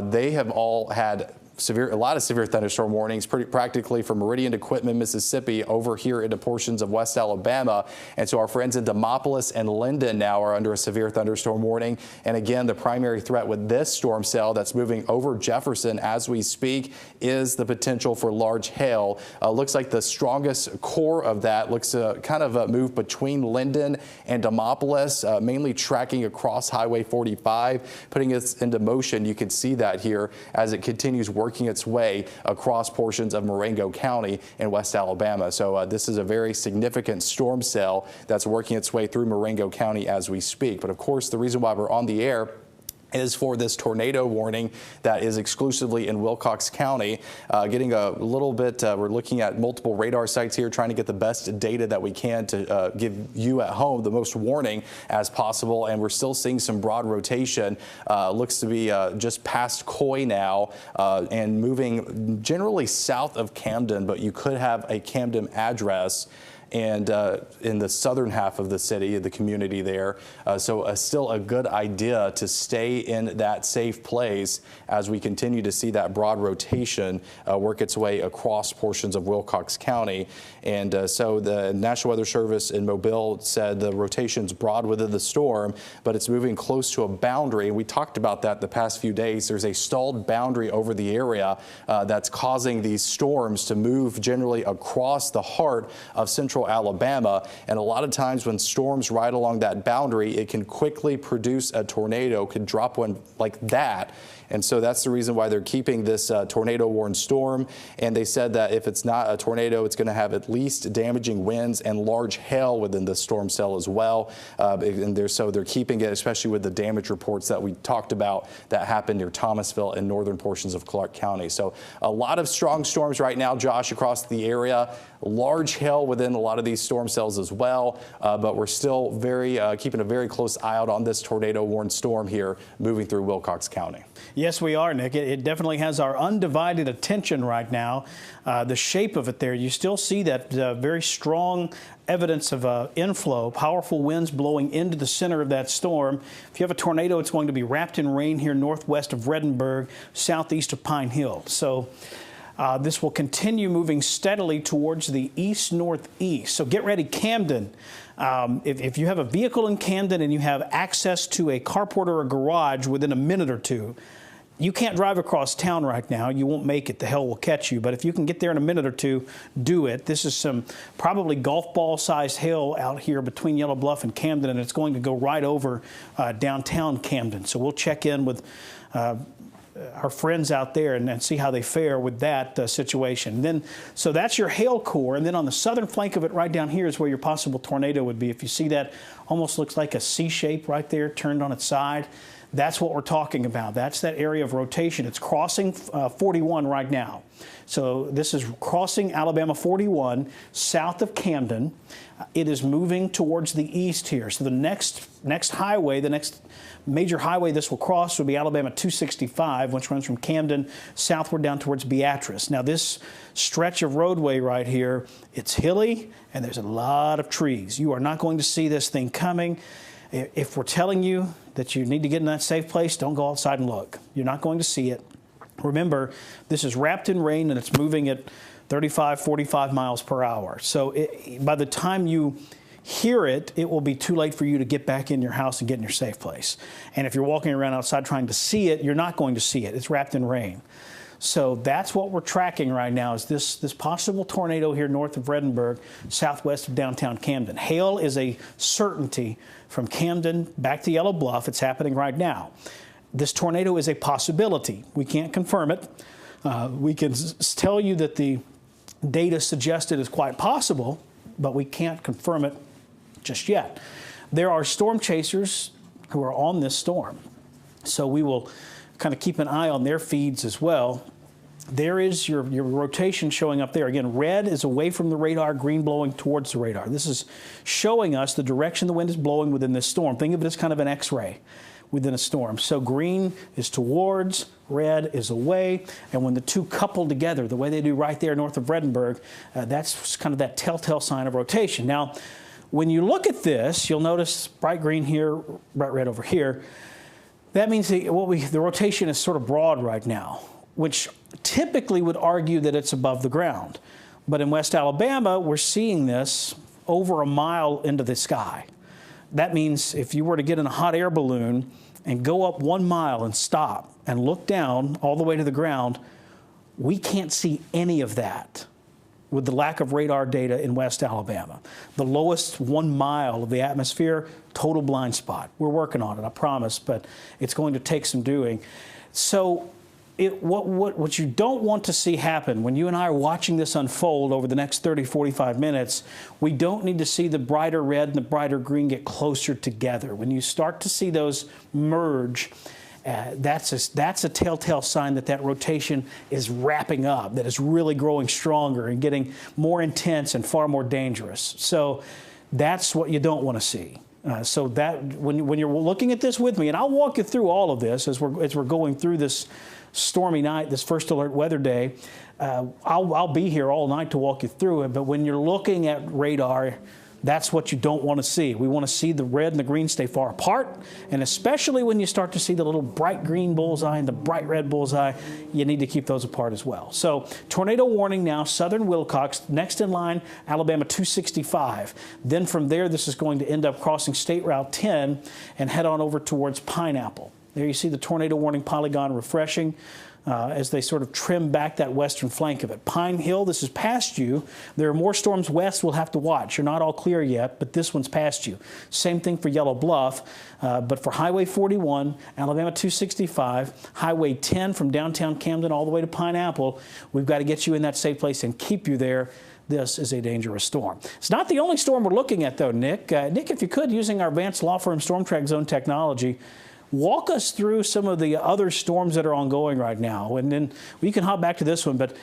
They have all had a lot of severe thunderstorm warnings, practically from Meridian to Quitman, Mississippi, over here into portions of West Alabama. And so our friends in Demopolis and Linden now are under a severe thunderstorm warning. And again, the primary threat with this storm cell that's moving over Jefferson as we speak is the potential for large hail. Looks like the strongest core of that looks to kind of move between Linden and Demopolis, mainly tracking across Highway 45, putting it into motion. You can see that here as it continues working its way across portions of Marengo County in West Alabama. So this is a very significant storm cell that's working its way through Marengo County as we speak. But of course, the reason why we're on the air is for this tornado warning that is exclusively in Wilcox County. Getting a little bit, we're looking at multiple radar sites here, trying to get the best data that we can to give you at home the most warning as possible. And we're still seeing some broad rotation. Looks to be just past Coy now and moving generally south of Camden, but you could have a Camden address and in the southern half of the city, the community there. So still a good idea to stay in that safe place as we continue to see that broad rotation work its way across portions of Wilcox County. And so the National Weather Service in Mobile said the rotation's broad within the storm, but it's moving close to a boundary. And we talked about that the past few days. There's a stalled boundary over the area that's causing these storms to move generally across the heart of central Alabama, and a lot of times when storms ride along that boundary, it can quickly produce a tornado, could drop one like that. And so that's the reason why they're keeping this tornado warned storm. And they said that if it's not a tornado, it's going to have at least damaging winds and large hail within the storm cell as well. So they're keeping it, especially with the damage reports that we talked about that happened near Thomasville and northern portions of Clark County. So a lot of strong storms right now, Josh, across the area. Large hail within a lot of these storm cells as well, but we're still keeping a very close eye out on this tornado warned storm here moving through Wilcox County. Yes, we are, Nick. It definitely has our undivided attention right now. The shape of it there, you still see that very strong evidence of inflow, powerful winds blowing into the center of that storm. If you have a tornado, it's going to be wrapped in rain here northwest of Reddenburg, southeast of Pine Hill. So this will continue moving steadily towards the east-northeast. So get ready, Camden. If you have a vehicle in Camden and you have access to a carport or a garage within a minute or two, you can't drive across town right now. You won't make it. The hell will catch you. But if you can get there in a minute or two, do it. This is some probably golf ball-sized hail out here between Yellow Bluff and Camden, and it's going to go right over downtown Camden. So we'll check in with our friends out there and see how they fare with that situation. So that's your hail core, and then on the southern flank of it right down here is where your possible tornado would be. If you see that, almost looks like a C shape right there turned on its side. That's what we're talking about. That's that area of rotation. It's crossing 41 right now. So this is crossing Alabama 41 south of Camden. It is moving towards the east here. So the next highway, the next major highway this will cross will be Alabama 265, which runs from Camden southward down towards Beatrice. Now this stretch of roadway right here, it's hilly and there's a lot of trees. You are not going to see this thing coming. If we're telling you that you need to get in that safe place, don't go outside and look. You're not going to see it. Remember, this is wrapped in rain and it's moving at 35, 45 miles per hour. So by the time you hear it, it will be too late for you to get back in your house and get in your safe place. And if you're walking around outside trying to see it, you're not going to see it. It's wrapped in rain. So that's what we're tracking right now is this possible tornado here north of Reddenburg, southwest of downtown Camden. Hail is a certainty from Camden back to Yellow Bluff. It's happening right now. This tornado is a possibility. We can't confirm it. We can tell you that the data suggests it is quite possible, but we can't confirm it just yet. There are storm chasers who are on this storm, so we will kind of keep an eye on their feeds as well. There is your rotation showing up there. Again, red is away from the radar, green blowing towards the radar. This is showing us the direction the wind is blowing within this storm. Think of it as kind of an X-ray within a storm. So green is towards, red is away, and when the two couple together, the way they do right there north of Reddenburg, that's kind of that telltale sign of rotation. Now, when you look at this, you'll notice bright green here, bright red over here. That means the rotation is sort of broad right now, which typically would argue that it's above the ground. But in West Alabama, we're seeing this over a mile into the sky. That means if you were to get in a hot air balloon and go up 1 mile and stop and look down all the way to the ground, we can't see any of that with the lack of radar data in West Alabama. The lowest 1 mile of the atmosphere, total blind spot. We're working on it, I promise, but it's going to take some doing. So what you don't want to see happen when you and I are watching this unfold over the next 30, 45 minutes, we don't need to see the brighter red and the brighter green get closer together. When you start to see those merge that's a telltale sign that that rotation is wrapping up, that it's really growing stronger and getting more intense and far more dangerous. So that's what you don't want to see. So that when you're looking at this with me, and I'll walk you through all of this as we're going through this stormy night, this first alert weather day. I'll be here all night to walk you through it. But when you're looking at radar, that's what you don't want to see. We want to see the red and the green stay far apart, and especially when you start to see the little bright green bullseye and the bright red bullseye, you need to keep those apart as well. So tornado warning now, southern Wilcox, next in line, Alabama 265. Then from there, this is going to end up crossing State Route 10 and head on over towards Pineapple. There you see the tornado warning polygon refreshing as they sort of trim back that western flank of it. Pine Hill, this is past you. There are more storms west we'll have to watch. You're not all clear yet, but this one's past you. Same thing for Yellow Bluff, but for Highway 41, Alabama 265, Highway 10 from downtown Camden all the way to Pineapple, we've got to get you in that safe place and keep you there. This is a dangerous storm. It's not the only storm we're looking at, though, Nick. Nick, if you could, using our advanced law firm Storm Track Zone technology, walk us through some of the other storms that are ongoing right now, and then we can hop back to this one, but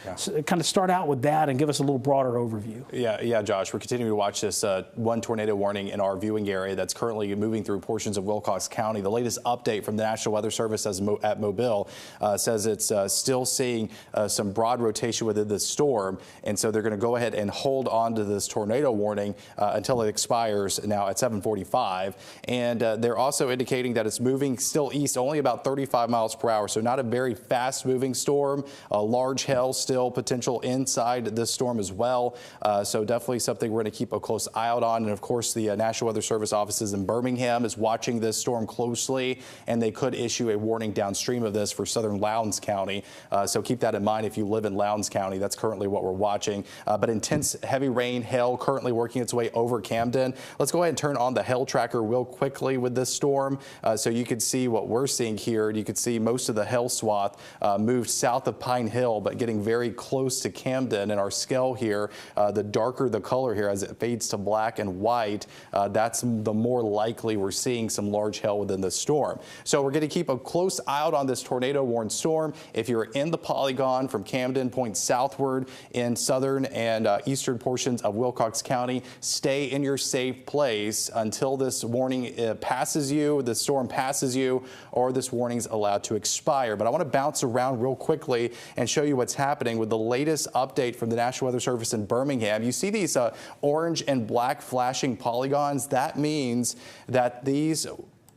kind of start out with that and give us a little broader overview. Yeah, Josh, we're continuing to watch this one tornado warning in our viewing area that's currently moving through portions of Wilcox County. The latest update from the National Weather Service at Mobile says it's still seeing some broad rotation within the storm, and so they're going to go ahead and hold on to this tornado warning until it expires now at 7:45, and they're also indicating that it's moving still east, only about 35 miles per hour, so not a very fast moving storm. Large hail still potential inside this storm as well, so definitely something we're going to keep a close eye out on. And of course, the National Weather Service offices in Birmingham is watching this storm closely, and they could issue a warning downstream of this for southern Lowndes County, so keep that in mind if you live in Lowndes County. That's currently what we're watching, but intense heavy rain, hail currently working its way over Camden. Let's go ahead and turn on the hail tracker real quickly with this storm, so you can see what we're seeing here. You can see most of the hail swath moved south of Pine Hill, but getting very close to Camden. And our scale here, the darker the color here as it fades to black and white, that's the more likely we're seeing some large hail within the storm. So we're going to keep a close eye out on this tornado warned storm. If you're in the polygon from Camden, point southward in southern and eastern portions of Wilcox County, stay in your safe place until this warning passes you, the storm passes you, or this warning is allowed to expire. But I want to bounce around real quickly and show you what's happening with the latest update from the National Weather Service in Birmingham. You see these orange and black flashing polygons. That means that these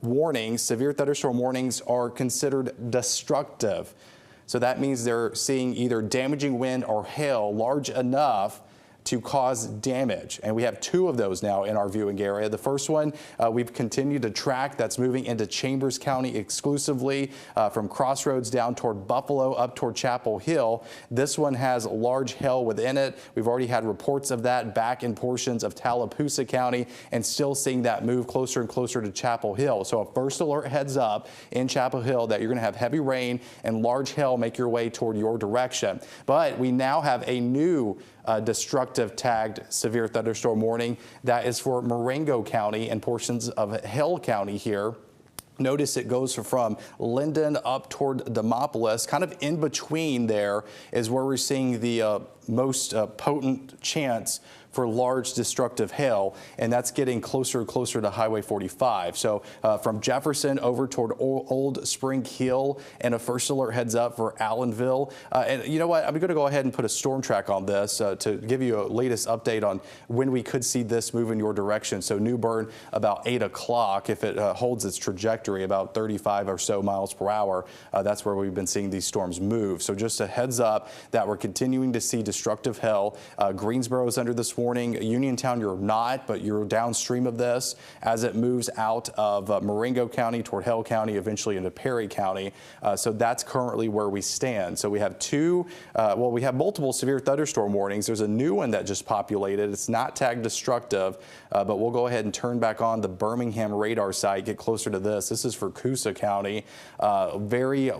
warnings, severe thunderstorm warnings, are considered destructive. So that means they're seeing either damaging wind or hail large enough to cause damage. And we have two of those now in our viewing area. The first one we've continued to track, that's moving into Chambers County exclusively from Crossroads down toward Buffalo up toward Chapel Hill. This one has large hail within it. We've already had reports of that back in portions of Tallapoosa County and still seeing that move closer and closer to Chapel Hill. So a first alert heads up in Chapel Hill that you're going to have heavy rain and large hail make your way toward your direction. But we now have a new destructive tagged severe thunderstorm warning that is for Marengo County and portions of Hill County here. Notice it goes from Linden up toward Demopolis. Kind of in between there is where we're seeing the most potent chance for large destructive hail, and that's getting closer and closer to Highway 45. So from Jefferson over toward Old Spring Hill, and a first alert heads up for Allenville. And you know what? I'm going to go ahead and put a storm track on this to give you a latest update on when we could see this move in your direction. So New Bern about 8 o'clock, if it holds its trajectory about 35 or so miles per hour, that's where we've been seeing these storms move. So just a heads up that we're continuing to see destructive hail. Greensboro is under this warning. Uniontown, you're not, but you're downstream of this as it moves out of Marengo County toward Hill County, eventually into Perry County. So that's currently where we stand. So we have we have multiple severe thunderstorm warnings. There's a new one that just populated. It's not tagged destructive, but we'll go ahead and turn back on the Birmingham radar site, get closer to this. This is for Coosa County. Very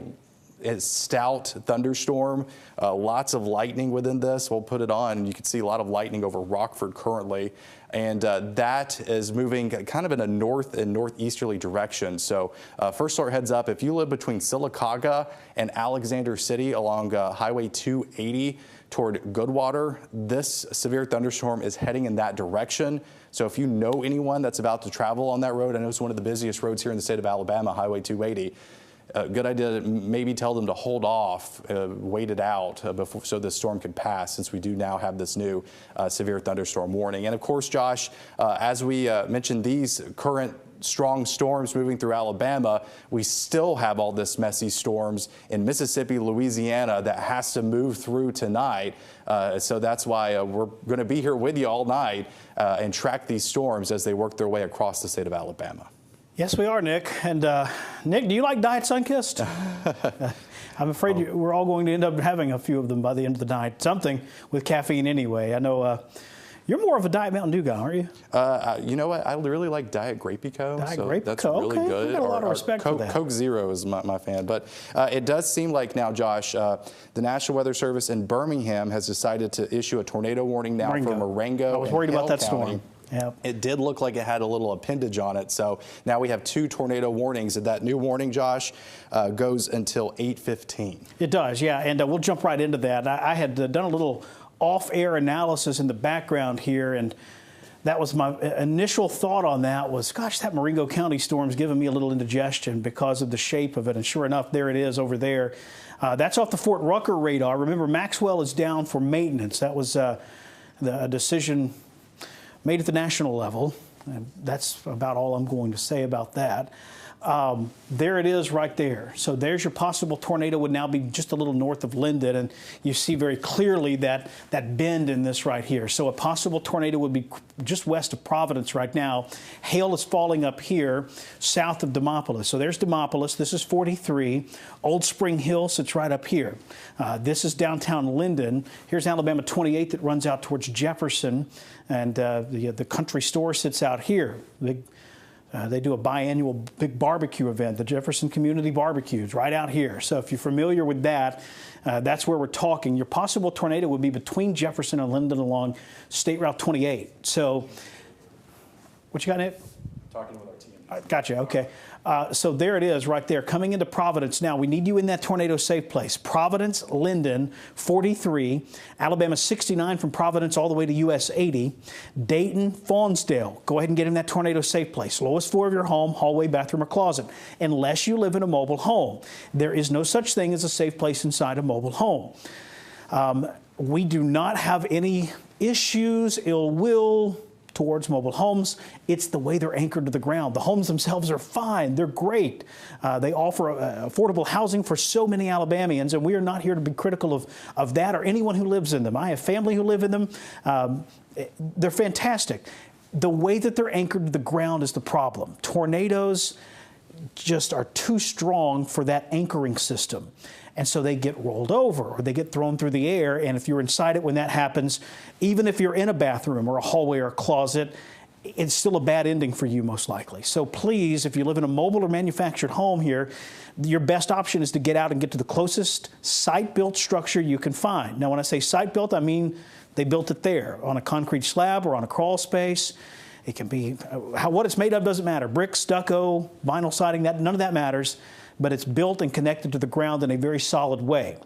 stout thunderstorm. Lots of lightning within this. We'll put it on, and you can see a lot of lightning over Rockford currently. And that is moving kind of in a north and northeasterly direction. So first alert heads up, if you live between Sylacauga and Alexander City along Highway 280 toward Goodwater, this severe thunderstorm is heading in that direction. So if you know anyone that's about to travel on that road, I know it's one of the busiest roads here in the state of Alabama, Highway 280. Good idea to maybe tell them to hold off, wait it out before, so this storm can pass, since we do now have this new severe thunderstorm warning. And of course, Josh, as we mentioned, these current strong storms moving through Alabama, we still have all this messy storms in Mississippi, Louisiana that has to move through tonight. So that's why we're going to be here with you all night and track these storms as they work their way across the state of Alabama. Yes, we are, Nick. And Nick, do you like Diet Sunkist? I'm afraid we're all going to end up having a few of them by the end of the night. Something with caffeine anyway. I know you're more of a Diet Mountain Dew guy, aren't you? You know what? I really like Diet Grape-Eco. Diet so Grape-Eco, that's really okay. good. I've got a lot of respect for that. Coke Zero is my fan. But it does seem like now, Josh, the National Weather Service in Birmingham has decided to issue a tornado warning now for Marengo. I was worried about that storm. Yep. It did look like it had a little appendage on it. So now we have 2 tornado warnings. And that new warning, Josh, goes until 8:15. It does, yeah. And we'll jump right into that. I had done a little off-air analysis in the background here, and that was my initial thought on that was, gosh, that Marengo County storm's giving me a little indigestion because of the shape of it. And sure enough, there it is over there. That's off the Fort Rucker radar. Remember, Maxwell is down for maintenance. That was the decision made at the national level. And that's about all I'm going to say about that. There it is right there. So there's your possible tornado. Would now be just a little north of Linden, and you see very clearly that bend in this right here. So a possible tornado would be just west of Providence right now. Hail is falling up here south of Demopolis. So there's Demopolis. This is 43. Old Spring Hill sits right up here. This is downtown Linden. Here's Alabama 28 that runs out towards Jefferson, and the country store sits out here. They do a biannual big barbecue event, the Jefferson Community Barbecues, right out here. So if you're familiar with that, that's where we're talking. Your possible tornado would be between Jefferson and Linden along State Route 28. So, what you got, Nick? Talking with our team. Gotcha, okay. So there it is right there, coming into Providence. Now, we need you in that tornado safe place. Providence, Linden, 43. Alabama, 69 from Providence all the way to US 80. Dayton, Faunsdale. Go ahead and get in that tornado safe place. Lowest floor of your home, hallway, bathroom, or closet, unless you live in a mobile home. There is no such thing as a safe place inside a mobile home. We do not have any issues, ill will towards mobile homes. It's the way they're anchored to the ground. The homes themselves are fine. They're great. They offer affordable housing for so many Alabamians, and we are not here to be critical of that or anyone who lives in them. I have family who live in them. They're fantastic. The way that they're anchored to the ground is the problem. Tornadoes just are too strong for that anchoring system. And so they get rolled over or they get thrown through the air. And if you're inside it when that happens, even if you're in a bathroom or a hallway or a closet, it's still a bad ending for you most likely. So please, if you live in a mobile or manufactured home here, your best option is to get out and get to the closest site-built structure you can find. Now, when I say site-built, I mean they built it there on a concrete slab or on a crawl space. It can be, what it's made of doesn't matter. Brick, stucco, vinyl siding, none of that matters. But it's built and connected to the ground in a very solid way.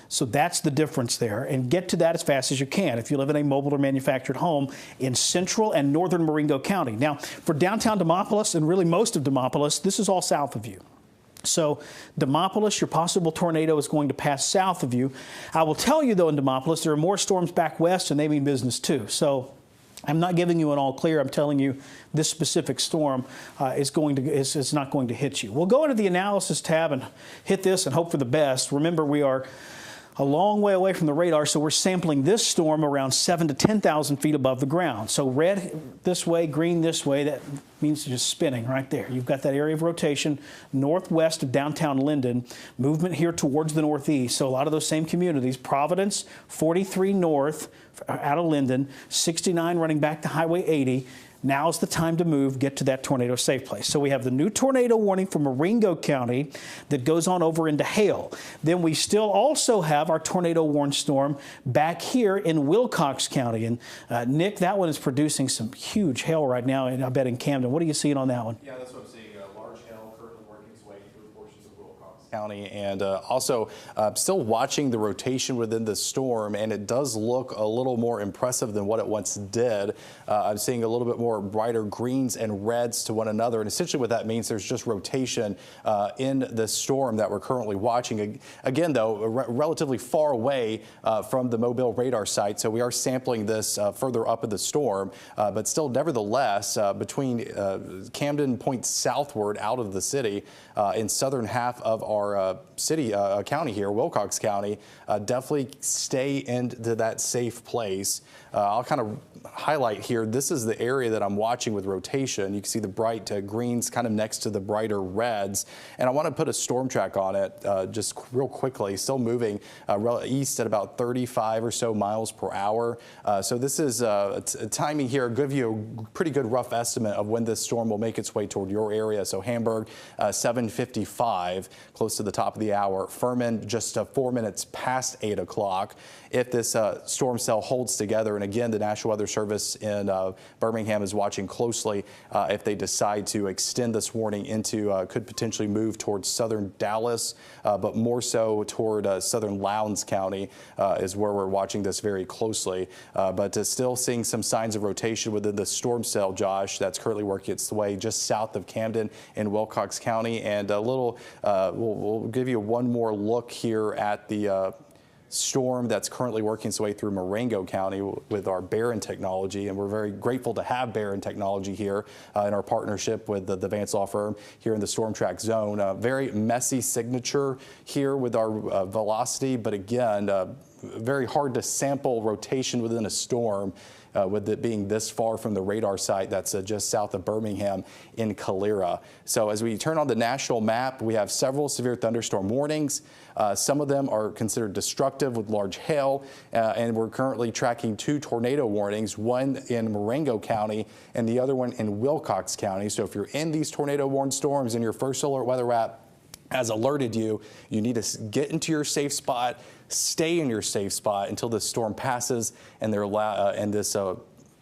So that's the difference there. And get to that as fast as you can if you live in a mobile or manufactured home in central and northern Marengo County. Now, for downtown Demopolis and really most of Demopolis, this is all south of you. So Demopolis, your possible tornado is going to pass south of you. I will tell you, though, in Demopolis, there are more storms back west, and they mean business, too. So I'm not giving you an all clear. I'm telling you this specific storm is not going to hit you. We'll go into the analysis tab and hit this and hope for the best. Remember, we are a long way away from the radar, so we're sampling this storm around 7,000 to 10,000 feet above the ground. So red this way, green this way, that means just spinning right there. You've got that area of rotation northwest of downtown Linden, movement here towards the northeast. So a lot of those same communities, Providence, 43 north out of Linden, 69 running back to Highway 80, Now's the time to move, get to that tornado safe place. So we have the new tornado warning for Marengo County that goes on over into hail. Then we still also have our tornado warned storm back here in Wilcox County. And Nick, that one is producing some huge hail right now, and I bet in Camden. What are you seeing on that one? Yeah, that's what I'm seeing. Large hail currently working its way through portions of Wilcox County, and also still watching the rotation within the storm, and it does look a little more impressive than what it once did. I'm seeing a little bit more brighter greens and reds to one another, and essentially what that means, there's just rotation in the storm that we're currently watching. Again, though, relatively far away from the Mobile radar site, so we are sampling this further up in the storm, but still, nevertheless, between Camden points southward out of the city in southern half of our county here, Wilcox County, definitely stay into that safe place. I'll kind of highlight here, this is the area that I'm watching with rotation. You can see the bright greens kind of next to the brighter reds, and I want to put a storm track on it just real quickly. Still moving east at about 35 or so miles per hour. So this is timing here, give you a pretty good rough estimate of when this storm will make its way toward your area. So Hamburg, 7:55, close to the top of the hour. Furman, just 4 minutes past 8 o'clock. If this storm cell holds together, and again, the National Weather Service in Birmingham is watching closely if they decide to extend this warning into, could potentially move towards southern Dallas, but more so toward southern Lowndes County is where we're watching this very closely. But still seeing some signs of rotation within the storm cell, Josh, that's currently working its way just south of Camden in Wilcox County. And a little, we'll give you one more look here at the storm that's currently working its way through Marengo County with our Barron technology, and we're very grateful to have Barron technology here in our partnership with the Vance Law Firm here in the Storm Track Zone. Very messy signature here with our velocity, but again, very hard to sample rotation within a storm. With it being this far from the radar site that's just south of Birmingham in Calera. So as we turn on the national map, we have several severe thunderstorm warnings. Some of them are considered destructive with large hail, and we're currently tracking 2 tornado warnings, one in Marengo County and the other one in Wilcox County. So if you're in these tornado warned storms and your first alert weather app has alerted you, you need to get into your safe spot, stay in your safe spot until the storm passes and this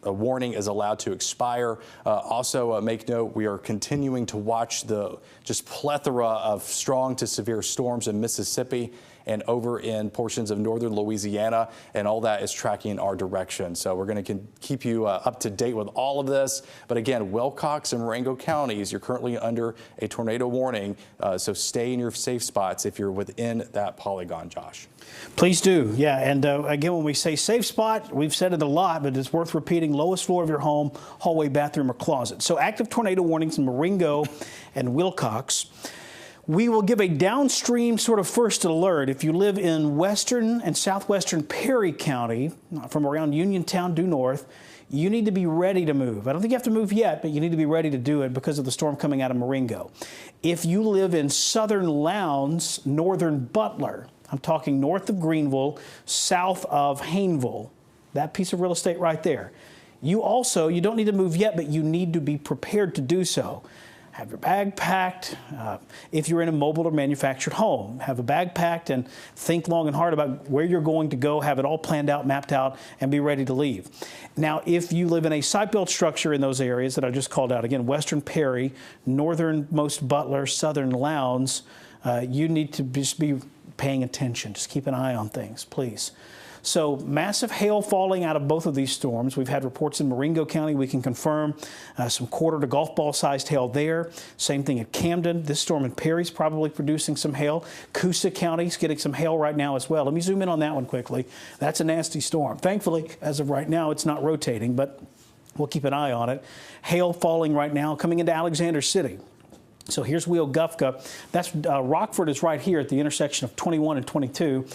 warning is allowed to expire. Also, make note, we are continuing to watch the just plethora of strong to severe storms in Mississippi and over in portions of northern Louisiana, and all that is tracking our direction. So we're going to keep you up to date with all of this. But again, Wilcox and Marengo counties, you're currently under a tornado warning, so stay in your safe spots if you're within that polygon, Josh. Please do, yeah. And again, when we say safe spot, we've said it a lot, but it's worth repeating: lowest floor of your home, hallway, bathroom, or closet. So active tornado warnings in Marengo and Wilcox. We will give a downstream sort of first alert. If you live in western and southwestern Perry County, from around Uniontown due north, you need to be ready to move. I don't think you have to move yet, but you need to be ready to do it because of the storm coming out of Marengo. If you live in southern Lowndes, northern Butler, I'm talking north of Greenville, south of Hayneville, that piece of real estate right there. You don't need to move yet, but you need to be prepared to do so. Have your bag packed. If you're in a mobile or manufactured home, have a bag packed and think long and hard about where you're going to go, have it all planned out, mapped out, and be ready to leave. Now, if you live in a site-built structure in those areas that I just called out, again, western Perry, northernmost Butler, southern Lowndes, you need to just be paying attention. Just keep an eye on things, please. So massive hail falling out of both of these storms. We've had reports in Marengo County. We can confirm some quarter to golf ball sized hail there. Same thing at Camden. This storm in Perry's probably producing some hail. Coosa County's getting some hail right now as well. Let me zoom in on that one quickly. That's a nasty storm. Thankfully, as of right now, it's not rotating, but we'll keep an eye on it. Hail falling right now coming into Alexander City. So here's Weogufka. That's Rockford is right here at the intersection of 21 and 22.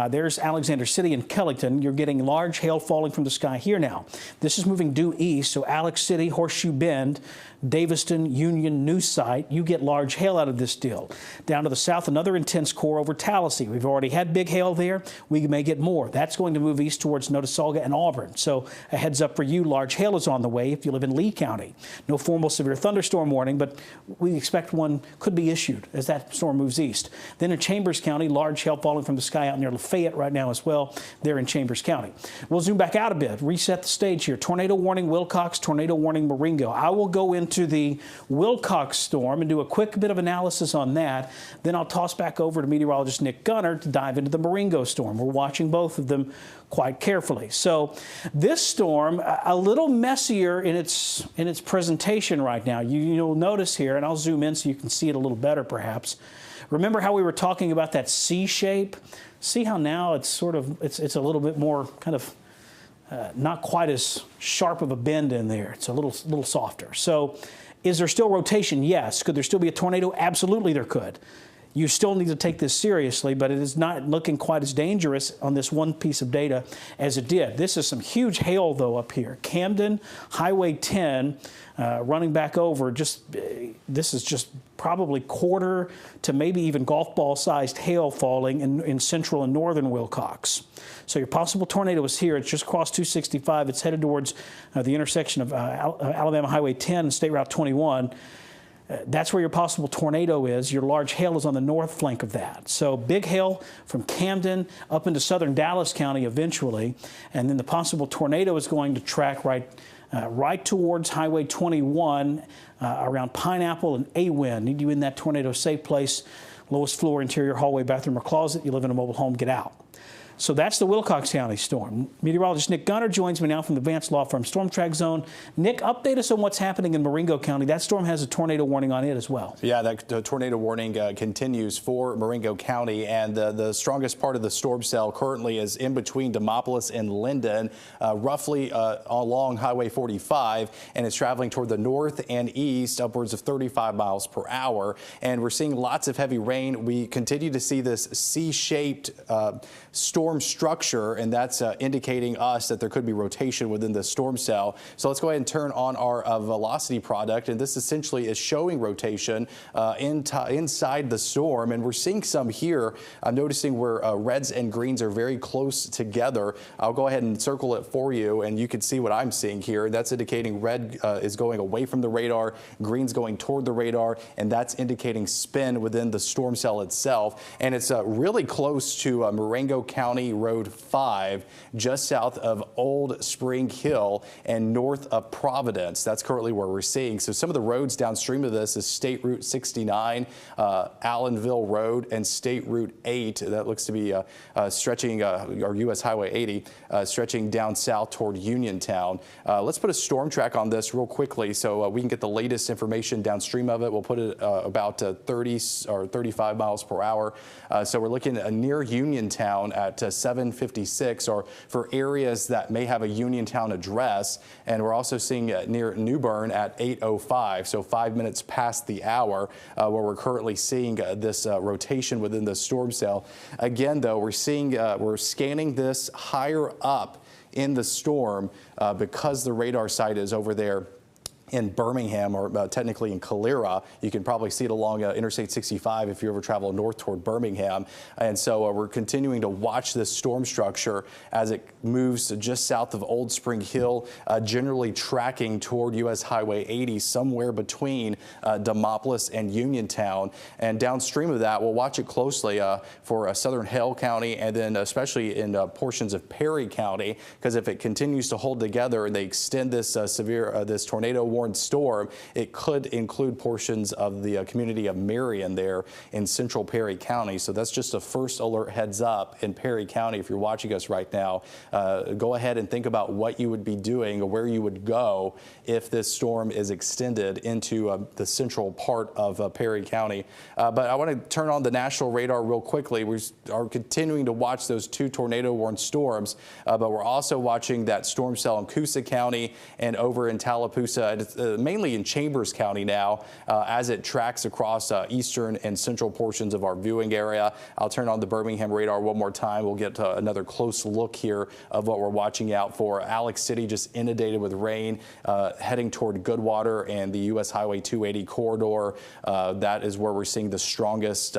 There's Alexander City and Kellington. You're getting large hail falling from the sky here now. This is moving due east, so Alex City, Horseshoe Bend, Daviston, Union, New Site, you get large hail out of this deal. Down to the south, another intense core over Tallahassee. We've already had big hail there. We may get more. That's going to move east towards Notasulga and Auburn. So a heads up for you, large hail is on the way if you live in Lee County. No formal severe thunderstorm warning, but we expect one could be issued as that storm moves east. Then in Chambers County, large hail falling from the sky out near Lafayette right now as well. There in Chambers County. We'll zoom back out a bit, reset the stage here. Tornado warning Wilcox, tornado warning Marengo. I will go into the Wilcox storm and do a quick bit of analysis on that. Then I'll toss back over to meteorologist Nick Gunner to dive into the Marengo storm. We're watching both of them quite carefully. So this storm, a little messier in its presentation right now. You'll notice here, and I'll zoom in so you can see it a little better perhaps. Remember how we were talking about that C shape? See how now it's sort of, it's a little bit more kind of not quite as sharp of a bend in there. It's a little softer. So is there still rotation? Yes. Could there still be a tornado? Absolutely there could. You still need to take this seriously, but it is not looking quite as dangerous on this one piece of data as it did. This is some huge hail, though, up here. Camden, Highway 10, running back over. This is just probably quarter to maybe even golf ball-sized hail falling in central and northern Wilcox. So your possible tornado is here. It's just crossed 265. It's headed towards the intersection of Alabama Highway 10 and State Route 21. That's where your possible tornado is. Your large hail is on the north flank of that. So big hail from Camden up into southern Dallas County eventually, and then the possible tornado is going to track right towards Highway 21 around Pineapple and Awin. Need you in that tornado safe place. Lowest floor, interior hallway, bathroom, or closet. You live in a mobile home, get out. So that's the Wilcox County storm. Meteorologist Nick Gunner joins me now from the Vance Law Firm Storm Track Zone. Nick, update us on what's happening in Marengo County. That storm has a tornado warning on it as well. Yeah, the tornado warning continues for Marengo County, and the strongest part of the storm cell currently is in between Demopolis and Linden, roughly along Highway 45, and it's traveling toward the north and east, upwards of 35 miles per hour. And we're seeing lots of heavy rain. We continue to see this C-shaped storm structure, and that's indicating us that there could be rotation within the storm cell. So let's go ahead and turn on our velocity product, and this essentially is showing rotation inside the storm, and we're seeing some here. I'm noticing where reds and greens are very close together. I'll go ahead and circle it for you, and you can see what I'm seeing here. That's indicating red is going away from the radar, green's going toward the radar, and that's indicating spin within the storm cell itself. And it's really close to Marengo County Road 5, just south of Old Spring Hill and north of Providence. That's currently where we're seeing. So some of the roads downstream of this is State Route 69, Allenville Road, and State Route 8. That looks to be stretching, or U.S. Highway 80, stretching down south toward Uniontown. Let's put a storm track on this real quickly so we can get the latest information downstream of it. We'll put it about 30 or 35 miles per hour. So we're looking near Uniontown at 756, or for areas that may have a Uniontown address, and we're also seeing near New Bern at 8:05, so 5 minutes past the hour, where we're currently seeing this rotation within the storm cell. Again, though, we're scanning this higher up in the storm because the radar site is over there in Birmingham, or technically in Calera. You can probably see it along Interstate 65 if you ever travel north toward Birmingham. And so we're continuing to watch this storm structure as it moves just south of Old Spring Hill, generally tracking toward U.S. Highway 80, somewhere between Demopolis and Uniontown. And downstream of that, we'll watch it closely for southern Hale County, and then especially in portions of Perry County, because if it continues to hold together and they extend this this tornado storm, it could include portions of the community of Marion there in central Perry County. So that's just a first alert heads up in Perry County. If you're watching us right now, go ahead and think about what you would be doing or where you would go if this storm is extended into the central part of Perry County. But I want to turn on the national radar real quickly. We are continuing to watch those two tornado-warned storms, but we're also watching that storm cell in Coosa County and over in Tallapoosa. mainly in Chambers County now as it tracks across eastern and central portions of our viewing area. I'll turn on the Birmingham radar one more time. We'll get another close look here of what we're watching out for. Alex City just inundated with rain heading toward Goodwater and the U.S. Highway 280 corridor. That is where we're seeing the strongest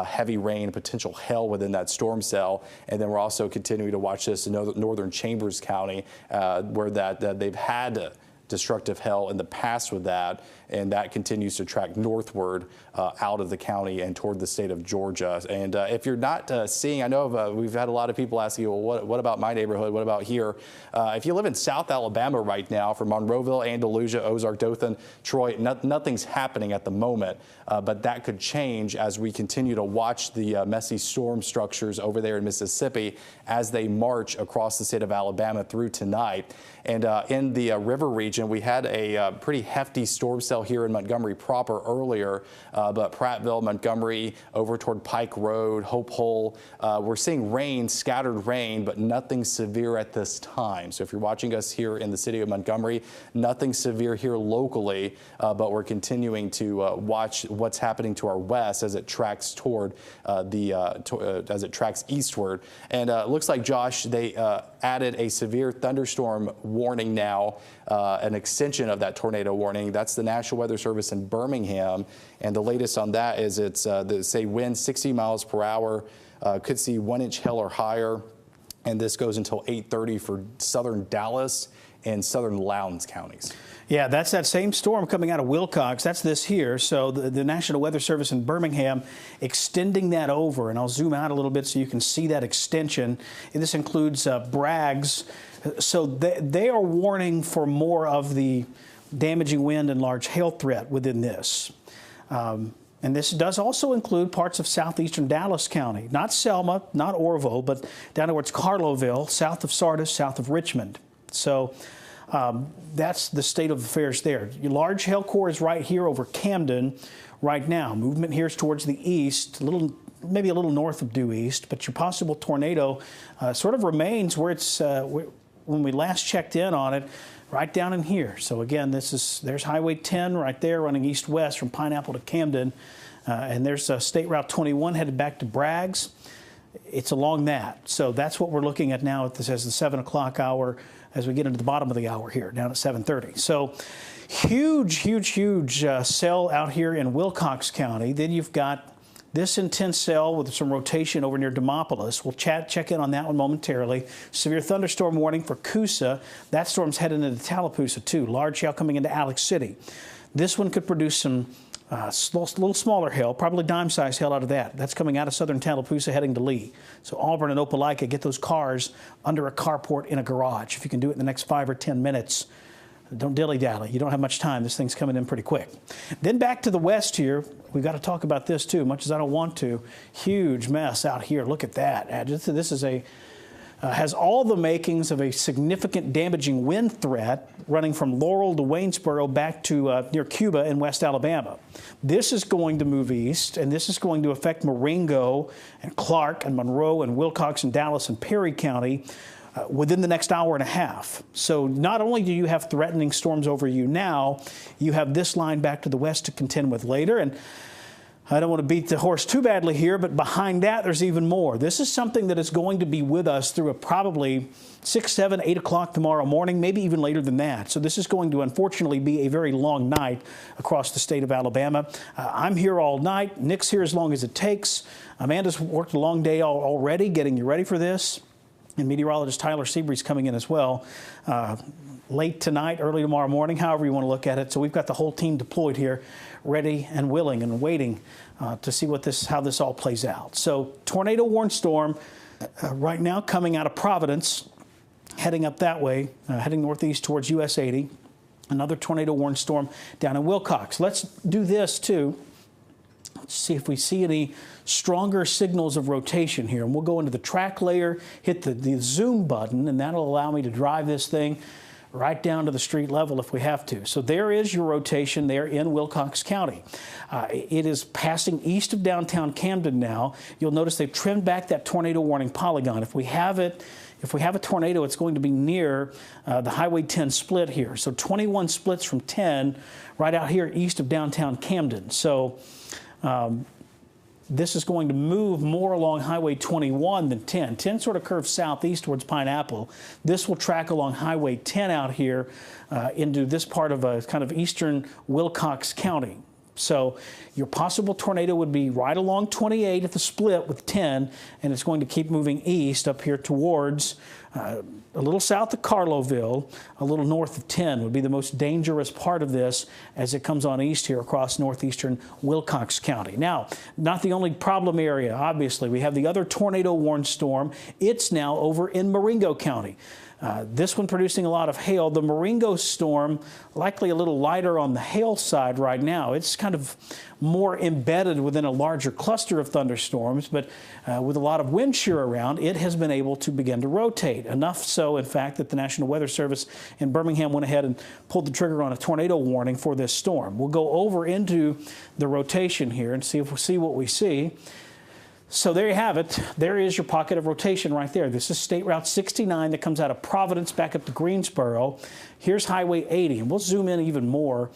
heavy rain, potential hail within that storm cell. And then we're also continuing to watch this in northern Chambers County, where they've had destructive hail in the past with that, and that continues to track northward out of the county and toward the state of Georgia. And if you're not seeing, I know we've had a lot of people asking, well, what about my neighborhood? What about here? If you live in South Alabama right now, from Monroeville, Andalusia, Ozark, Dothan, Troy, nothing's happening at the moment, but that could change as we continue to watch the messy storm structures over there in Mississippi as they march across the state of Alabama through tonight. And in the river region, we had a pretty hefty storm cell here in Montgomery proper earlier, but Prattville, Montgomery, over toward Pike Road, Hope Hole, we're seeing rain, scattered rain, but nothing severe at this time. So if you're watching us here in the city of Montgomery, nothing severe here locally, but we're continuing to watch what's happening to our west as it tracks toward as it tracks eastward. And it looks like, Josh, they added a severe thunderstorm warning now, an extension of that tornado warning. That's the National Weather Service in Birmingham, and the latest on that is it's they say wind 60 miles per hour, could see 1-inch hail or higher, and this goes until 8:30 for southern Dallas and southern Lowndes counties. Yeah, that's that same storm coming out of Wilcox. That's this here. So the National Weather Service in Birmingham extending that over, and I'll zoom out a little bit so you can see that extension. And this includes Braggs. So they are warning for more of the damaging wind and large hail threat within this. And this does also include parts of southeastern Dallas County, not Selma, not Orville, but down towards Carloville, south of Sardis, south of Richmond. So that's the state of affairs there. Your large hail core is right here over Camden right now. Movement here is towards the east, maybe a little north of due east, but your possible tornado sort of remains where it's when we last checked in on it, right down in here. So again, there's Highway 10 right there running east-west from Pineapple to Camden, and there's State Route 21 headed back to Braggs. It's along that. So that's what we're looking at now as the 7 o'clock hour as we get into the bottom of the hour here, down at 7:30. So huge cell out here in Wilcox County. Then you've got this intense cell with some rotation over near Demopolis. We'll check in on that one momentarily. Severe thunderstorm warning for Coosa. That storm's heading into Tallapoosa too. Large hail coming into Alex City. This one could produce some little smaller hail, probably dime-sized hail out of that. That's coming out of southern Tallapoosa heading to Lee. So Auburn and Opelika, get those cars under a carport in a garage. If you can do it in the next 5 or 10 minutes, don't dilly-dally. You don't have much time. This thing's coming in pretty quick. Then back to the west here. We've got to talk about this too, much as I don't want to. Huge mess out here. Look at that. This is has all the makings of a significant damaging wind threat running from Laurel to Waynesboro back to near Cuba in West Alabama. This is going to move east, and this is going to affect Marengo and Clark and Monroe and Wilcox and Dallas and Perry County within the next hour and a half. So not only do you have threatening storms over you now, you have this line back to the west to contend with later. And I don't want to beat the horse too badly here, but behind that, there's even more. This is something that is going to be with us through probably 6, 7, 8 o'clock tomorrow morning, maybe even later than that. So this is going to, unfortunately, be a very long night across the state of Alabama. I'm here all night. Nick's here as long as it takes. Amanda's worked a long day already getting you ready for this. And meteorologist Tyler Seabree's coming in as well. Late tonight, early tomorrow morning, however you want to look at it. So we've got the whole team deployed here, ready and willing and waiting to see how this all plays out. So tornado warned storm right now coming out of Providence, heading up that way, heading northeast towards US 80. Another tornado warned storm down in Wilcox. Let's do this too. Let's see if we see any stronger signals of rotation here. And we'll go into the track layer, hit the zoom button, and that'll allow me to drive this thing right down to the street level if we have to. So there is your rotation there in Wilcox County. It is passing east of downtown Camden now. You'll notice they've trimmed back that tornado warning polygon. If we have it if we have a tornado, it's going to be near the Highway 10 split here. So 21 splits from 10 right out here east of downtown Camden. So this is going to move more along Highway 21 than 10. 10 sort of curves southeast towards Pineapple. This will track along Highway 10 out here into this part of a kind of eastern Wilcox County. So your possible tornado would be right along 28 at the split with 10, and it's going to keep moving east up here towards a little south of Carloville, a little north of 10 would be the most dangerous part of this as it comes on east here across northeastern Wilcox County. Now, not the only problem area, obviously. We have the other tornado-warned storm. It's now over in Marengo County. This one producing a lot of hail. The Marengo storm, likely a little lighter on the hail side right now. It's kind of more embedded within a larger cluster of thunderstorms, but with a lot of wind shear around, it has been able to begin to rotate. Enough so, in fact, that the National Weather Service in Birmingham went ahead and pulled the trigger on a tornado warning for this storm. We'll go over into the rotation here and see if we see what we see. So there you have it. There is your pocket of rotation right there. This is State Route 69 that comes out of Providence back up to Greensboro. Here's Highway 80, and we'll zoom in even more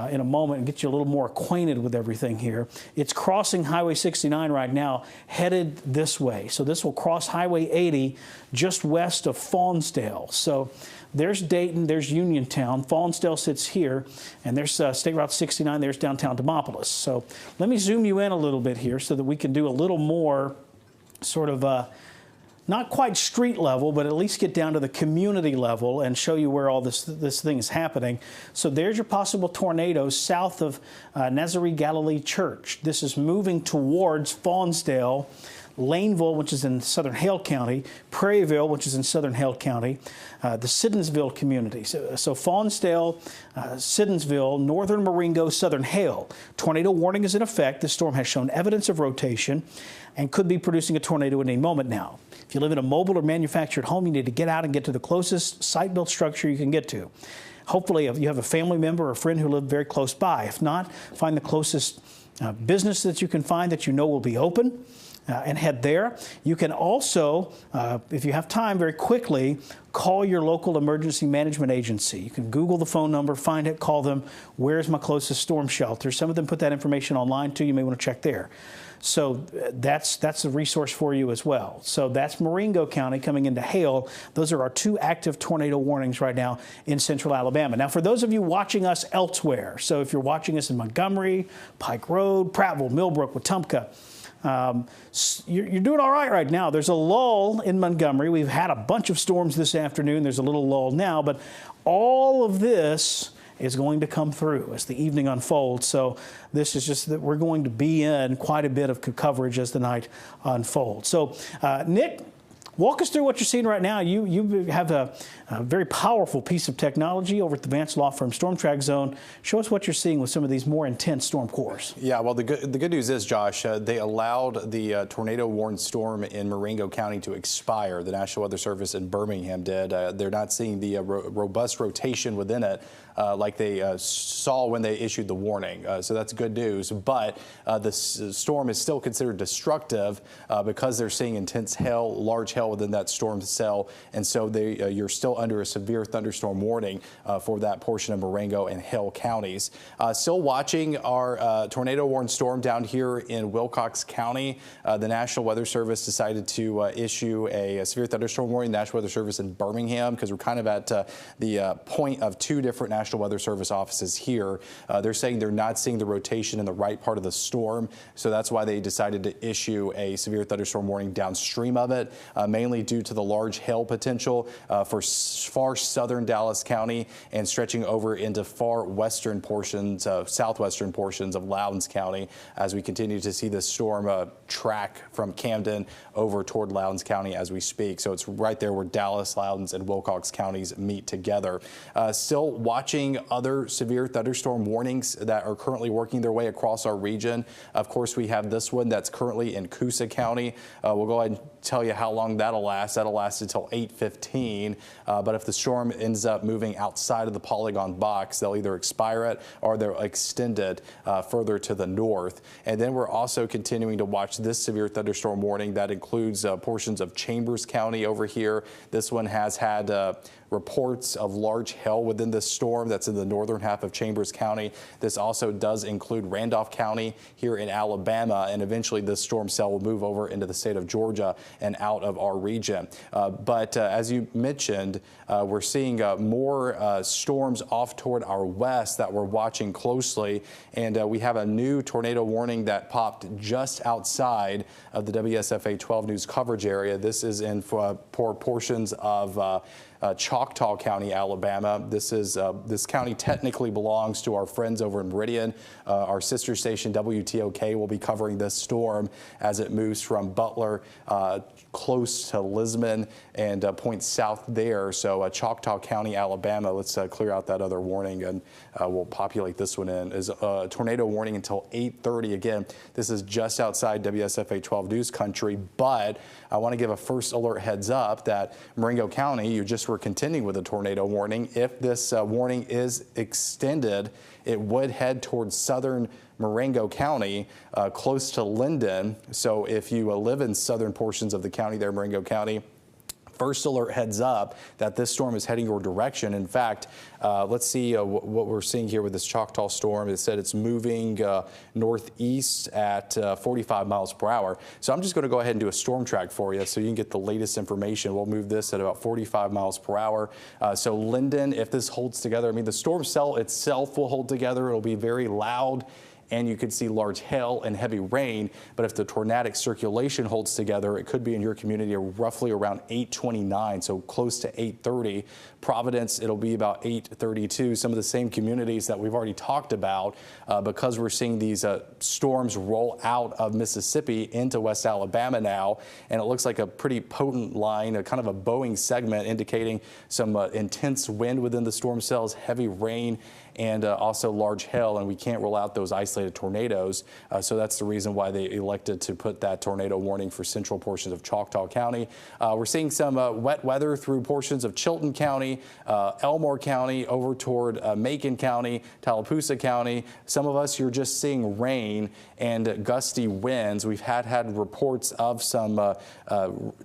in a moment and get you a little more acquainted with everything here. It's crossing Highway 69 right now, headed this way. So this will cross Highway 80 just west of Faunsdale. So there's Dayton, there's Uniontown. Faunsdale sits here, and there's State Route 69, there's downtown Demopolis. So let me zoom you in a little bit here so that we can do a little more sort of not quite street level, but at least get down to the community level and show you where all this thing is happening. So there's your possible tornadoes south of Nazarene Galilee Church. This is moving towards Faunsdale, Laneville, which is in southern Hale County, Prairieville, which is in southern Hale County, the Siddonsville community. So Faunsdale, Siddonsville, northern Marengo, southern Hale. Tornado warning is in effect. This storm has shown evidence of rotation and could be producing a tornado at any moment now. If you live in a mobile or manufactured home, you need to get out and get to the closest site-built structure you can get to. Hopefully, if you have a family member or a friend who live very close by. If not, find the closest business that you can find that you know will be open. And head there. You can also, if you have time, very quickly call your local emergency management agency. You can Google the phone number, find it, call them. Where's my closest storm shelter? Some of them put that information online too. You may want to check there. So that's a resource for you as well. So that's Marengo County coming into Hale. Those are our two active tornado warnings right now in central Alabama. Now, for those of you watching us elsewhere, so if you're watching us in Montgomery, Pike Road, Prattville, Millbrook, Wetumpka, you're doing all right now. There's a lull in Montgomery. We've had a bunch of storms this afternoon. There's a little lull now, but all of this is going to come through as the evening unfolds. So this is just that we're going to be in quite a bit of coverage as the night unfolds. So Nick, walk us through what you're seeing right now. You have a very powerful piece of technology over at the Vance Law Firm Storm Track Zone. Show us what you're seeing with some of these more intense storm cores. Yeah, well, the good news is, Josh, they allowed the tornado-warned storm in Marengo County to expire. The National Weather Service in Birmingham did. They're not seeing the robust rotation within it like they saw when they issued the warning. So that's good news. But the storm is still considered destructive because they're seeing intense hail, large hail within that storm cell, and so you're still under a severe thunderstorm warning for that portion of Marengo and Hale counties. Still watching our tornado-warned storm down here in Wilcox County. The National Weather Service decided to issue a severe thunderstorm warning. The National Weather Service in Birmingham, because we're kind of at the point of two different National Weather Service offices here. They're saying they're not seeing the rotation in the right part of the storm, so that's why they decided to issue a severe thunderstorm warning downstream of it, mainly due to the large hail potential for far southern Dallas County and stretching over into far western portions, southwestern portions of Lowndes County as we continue to see this storm track from Camden over toward Lowndes County as we speak. So it's right there where Dallas, Lowndes, and Wilcox counties meet together. Still watching watching other severe thunderstorm warnings that are currently working their way across our region. Of course, we have this one that's currently in Coosa County. We'll go ahead and tell you how long that'll last. That'll last until 8:15. But if the storm ends up moving outside of the polygon box, they'll either expire it or they'll extend it further to the north. And then we're also continuing to watch this severe thunderstorm warning that includes portions of Chambers County over here. This one has had reports of large hail within this storm that's in the northern half of Chambers County. This also does include Randolph County here in Alabama, and eventually this storm cell will move over into the state of Georgia and out of our region. But as you mentioned, we're seeing more storms off toward our west that we're watching closely, and we have a new tornado warning that popped just outside of the WSFA 12 News coverage area. This is in for portions of Choctaw County, Alabama. This county technically belongs to our friends over in Meridian. Our sister station WTOK will be covering this storm as it moves from Butler close to Lisbon and points south there. So Choctaw County, Alabama. Let's clear out that other warning and we'll populate this one in. Is a tornado warning until 8:30. Again, this is just outside WSFA 12 News country, but I want to give a first alert heads up that Marengo County, you just were contending with a tornado warning. If this warning is extended, it would head towards southern Marengo County, close to Linden. So if you live in southern portions of the county there, Marengo County, first alert heads up that this storm is heading your direction. In fact, let's see what we're seeing here with this Choctaw storm. It said it's moving northeast at 45 miles per hour. So I'm just going to go ahead and do a storm track for you so you can get the latest information. We'll move this at about 45 miles per hour. So Linden, if this holds together, I mean, the storm cell itself will hold together. It'll be very loud, and you could see large hail and heavy rain. But if the tornadic circulation holds together, it could be in your community roughly around 8:29, so close to 8:30. Providence, it'll be about 8:32. Some of the same communities that we've already talked about, because we're seeing these storms roll out of Mississippi into West Alabama now, and it looks like a pretty potent line, a kind of a Boeing segment indicating some intense wind within the storm cells, heavy rain, and also large hail, and we can't rule out those isolated tornadoes. So that's the reason why they elected to put that tornado warning for central portions of Choctaw County. We're seeing some wet weather through portions of Chilton County, Elmore County, over toward Macon County, Tallapoosa County. Some of us, you're just seeing rain and gusty winds. We've had reports of some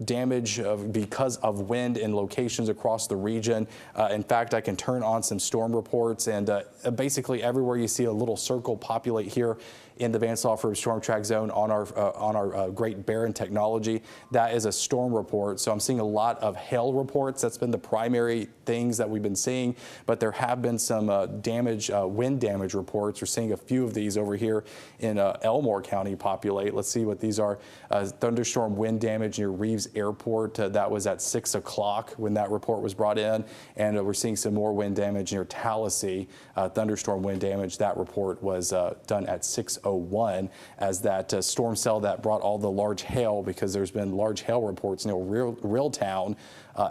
damage because of wind in locations across the region. In fact, I can turn on some storm reports, and basically everywhere you see a little circle populate here in the Van Salford Storm Track Zone on our Great Barren technology, that is a storm report. So I'm seeing a lot of hail reports. That's been the primary things that we've been seeing, but there have been some wind damage reports. We're seeing a few of these over here in Elmore County populate. Let's see what these are. Thunderstorm wind damage near Reeves Airport. That was at 6 o'clock when that report was brought in, and we're seeing some more wind damage near Tallahassee. Thunderstorm wind damage. That report was done at 6:01 as that storm cell that brought all the large hail, because there's been large hail reports near Reeltown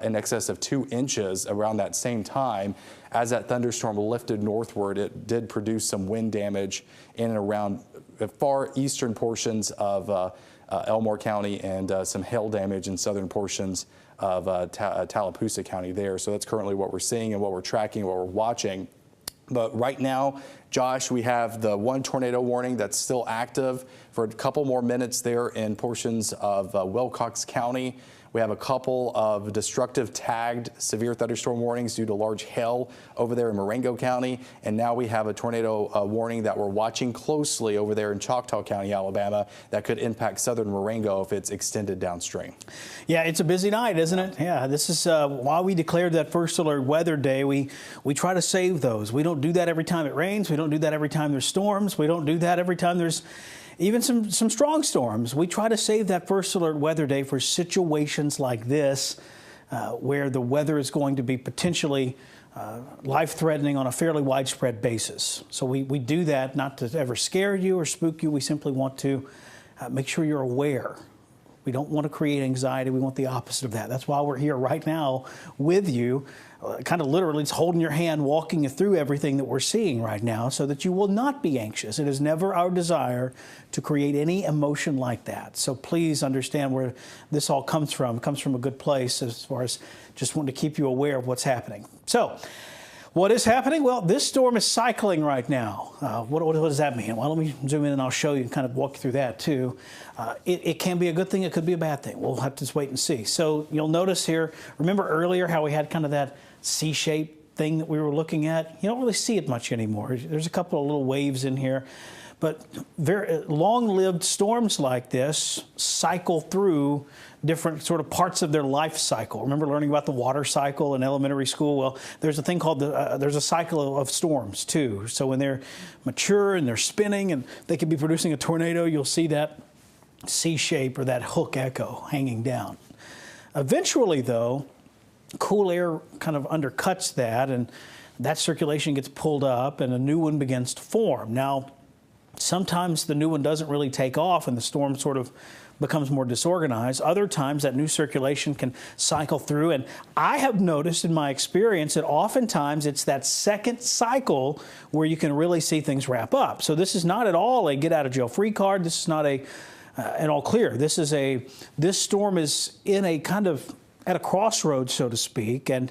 in excess of 2 inches around that same time. As that thunderstorm lifted northward, it did produce some wind damage in and around the far eastern portions of Elmore County, and some hail damage in southern portions of Tallapoosa County there. So that's currently what we're seeing and what we're tracking, what we're watching. But right now, Josh, we have the one tornado warning that's still active for a couple more minutes there in portions of Wilcox County. We have a couple of destructive tagged severe thunderstorm warnings due to large hail over there in Marengo County. And now we have a tornado warning that we're watching closely over there in Choctaw County, Alabama, that could impact southern Marengo if it's extended downstream. Yeah, it's a busy night, isn't it? Yeah, this is why we declared that first alert weather day. We try to save those. We don't do that every time it rains. We don't do that every time there's storms. We don't do that every time there's even some strong storms. We try to save that first alert weather day for situations like this, where the weather is going to be potentially life-threatening on a fairly widespread basis. So we do that not to ever scare you or spook you. We simply want to make sure you're aware We don't want to create anxiety. We want the opposite of that. That's why we're here right now with you, kind of literally just holding your hand, walking you through everything that we're seeing right now so that you will not be anxious. It is never our desire to create any emotion like that. So please understand where this all comes from. It comes from a good place as far as just wanting to keep you aware of what's happening. So, what is happening? Well, this storm is cycling right now. What does that mean? Well, let me zoom in and I'll show you and kind of walk you through that too. It can be a good thing. It could be a bad thing. We'll have to just wait and see. So you'll notice here, remember earlier how we had kind of that C-shaped thing that we were looking at? You don't really see it much anymore. There's a couple of little waves in here. But very long-lived storms like this cycle through different sort of parts of their life cycle. Remember learning about the water cycle in elementary school? Well, there's a thing called there's a cycle of storms too. So when they're mature and they're spinning and they could be producing a tornado, you'll see that C shape or that hook echo hanging down. Eventually, though, cool air kind of undercuts that, and that circulation gets pulled up, and a new one begins to form. Now, sometimes the new one doesn't really take off and the storm sort of becomes more disorganized. Other times that new circulation can cycle through. And I have noticed in my experience that oftentimes it's that second cycle where you can really see things wrap up. So this is not at all a get out of jail free card. This is not an all clear. This storm is in a kind of at a crossroads, so to speak. And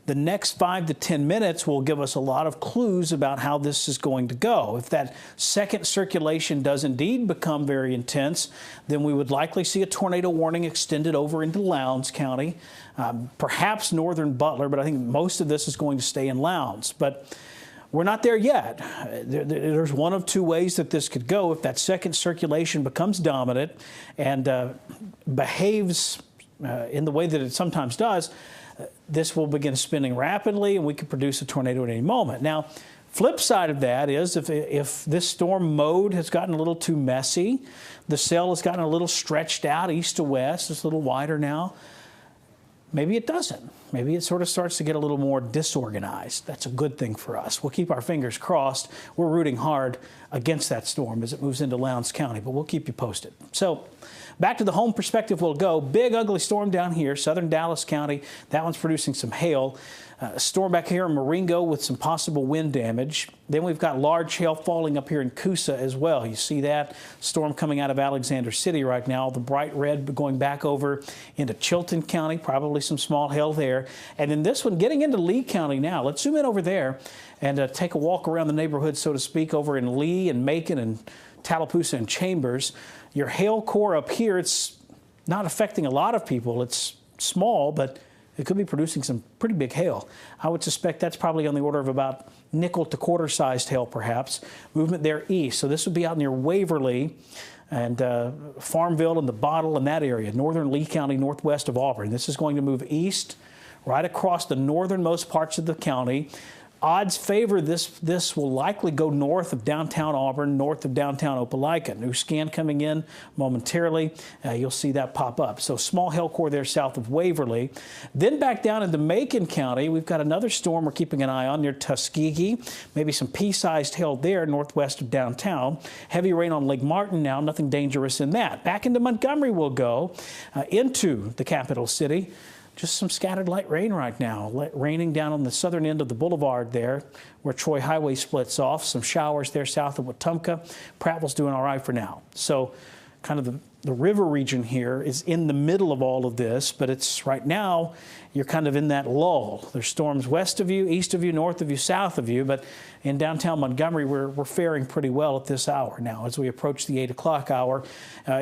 the next 5 to 10 minutes will give us a lot of clues about how this is going to go. If that second circulation does indeed become very intense, then we would likely see a tornado warning extended over into Lowndes County, perhaps northern Butler, but I think most of this is going to stay in Lowndes. But we're not there yet. There's one of two ways that this could go. If that second circulation becomes dominant and behaves in the way that it sometimes does, this will begin spinning rapidly and we could produce a tornado at any moment. Now, flip side of that is if this storm mode has gotten a little too messy, the cell has gotten a little stretched out east to west, it's a little wider now, maybe it doesn't. Maybe it sort of starts to get a little more disorganized. That's a good thing for us. We'll keep our fingers crossed. We're rooting hard against that storm as it moves into Lowndes County, but we'll keep you posted. So back to the home perspective we'll go. Big, ugly storm down here, southern Dallas County. That one's producing some hail. A storm back here in Marengo with some possible wind damage. Then we've got large hail falling up here in Coosa as well. You see that storm coming out of Alexander City right now. The bright red going back over into Chilton County, probably some small hail there. And then this one getting into Lee County now. Let's zoom in over there and take a walk around the neighborhood, so to speak, over in Lee and Macon and Tallapoosa and Chambers. Your hail core up here, it's not affecting a lot of people. It's small, but it could be producing some pretty big hail. I would suspect that's probably on the order of about nickel to quarter sized hail, perhaps. Movement there east. So this would be out near Waverly and Farmville and the Bottle and that area, northern Lee County, northwest of Auburn. This is going to move east right across the northernmost parts of the county. Odds favor this will likely go north of downtown Auburn, north of downtown Opelika. New scan coming in momentarily. You'll see that pop up. So small hail core there south of Waverly. Then back down into Macon County, we've got another storm we're keeping an eye on near Tuskegee. Maybe some pea-sized hail there northwest of downtown. Heavy rain on Lake Martin now, nothing dangerous in that. Back into Montgomery we'll go, into the capital city. Just some scattered light rain right now, raining down on the southern end of the boulevard there where Troy Highway splits off. Some showers there south of Wetumpka. Prattville's doing all right for now. So kind of the river region here is in the middle of all of this, but it's right now you're kind of in that lull. There's storms west of you, east of you, north of you, south of you, but in downtown Montgomery, we're faring pretty well at this hour now as we approach the 8 o'clock hour.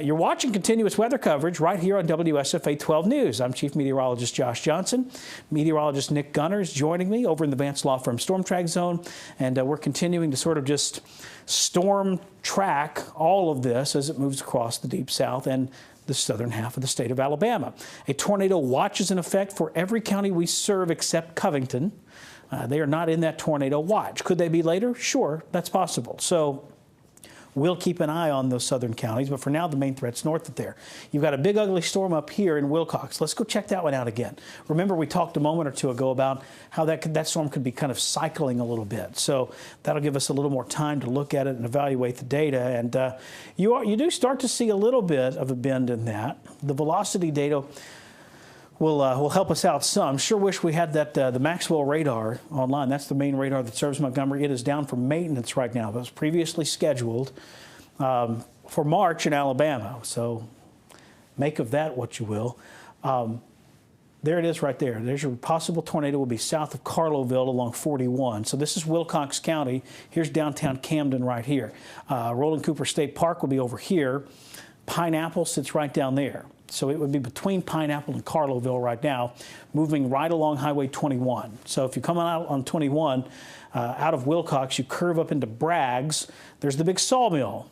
You're watching continuous weather coverage right here on WSFA 12 News. I'm Chief Meteorologist Josh Johnson. Meteorologist Nick Gunner is joining me over in the Vance Law Firm Storm Track Zone, and we're continuing to sort of just storm track all of this as it moves across the Deep South and the southern half of the state of Alabama. A tornado watch is in effect for every county we serve except Covington. They are not in that tornado watch. Could they be later? Sure, that's possible. So we'll keep an eye on those southern counties. But for now, the main threat's north of there. You've got a big ugly storm up here in Wilcox. Let's go check that one out again. Remember, we talked a moment or two ago about how that storm could be kind of cycling a little bit. So that'll give us a little more time to look at it and evaluate the data. And you do start to see a little bit of a bend in that. The velocity data will help us out some. Sure wish we had that the Maxwell radar online. That's the main radar that serves Montgomery. It is down for maintenance right now. It was previously scheduled for March in Alabama. So make of that what you will. There it is right there. There's your possible tornado will be south of Carloville along 41. So this is Wilcox County. Here's downtown Camden right here. Roland Cooper State Park will be over here. Pineapple sits right down there. So it would be between Pineapple and Carloville right now, moving right along Highway 21. So if you come out on 21, out of Wilcox, you curve up into Bragg's. There's the big sawmill,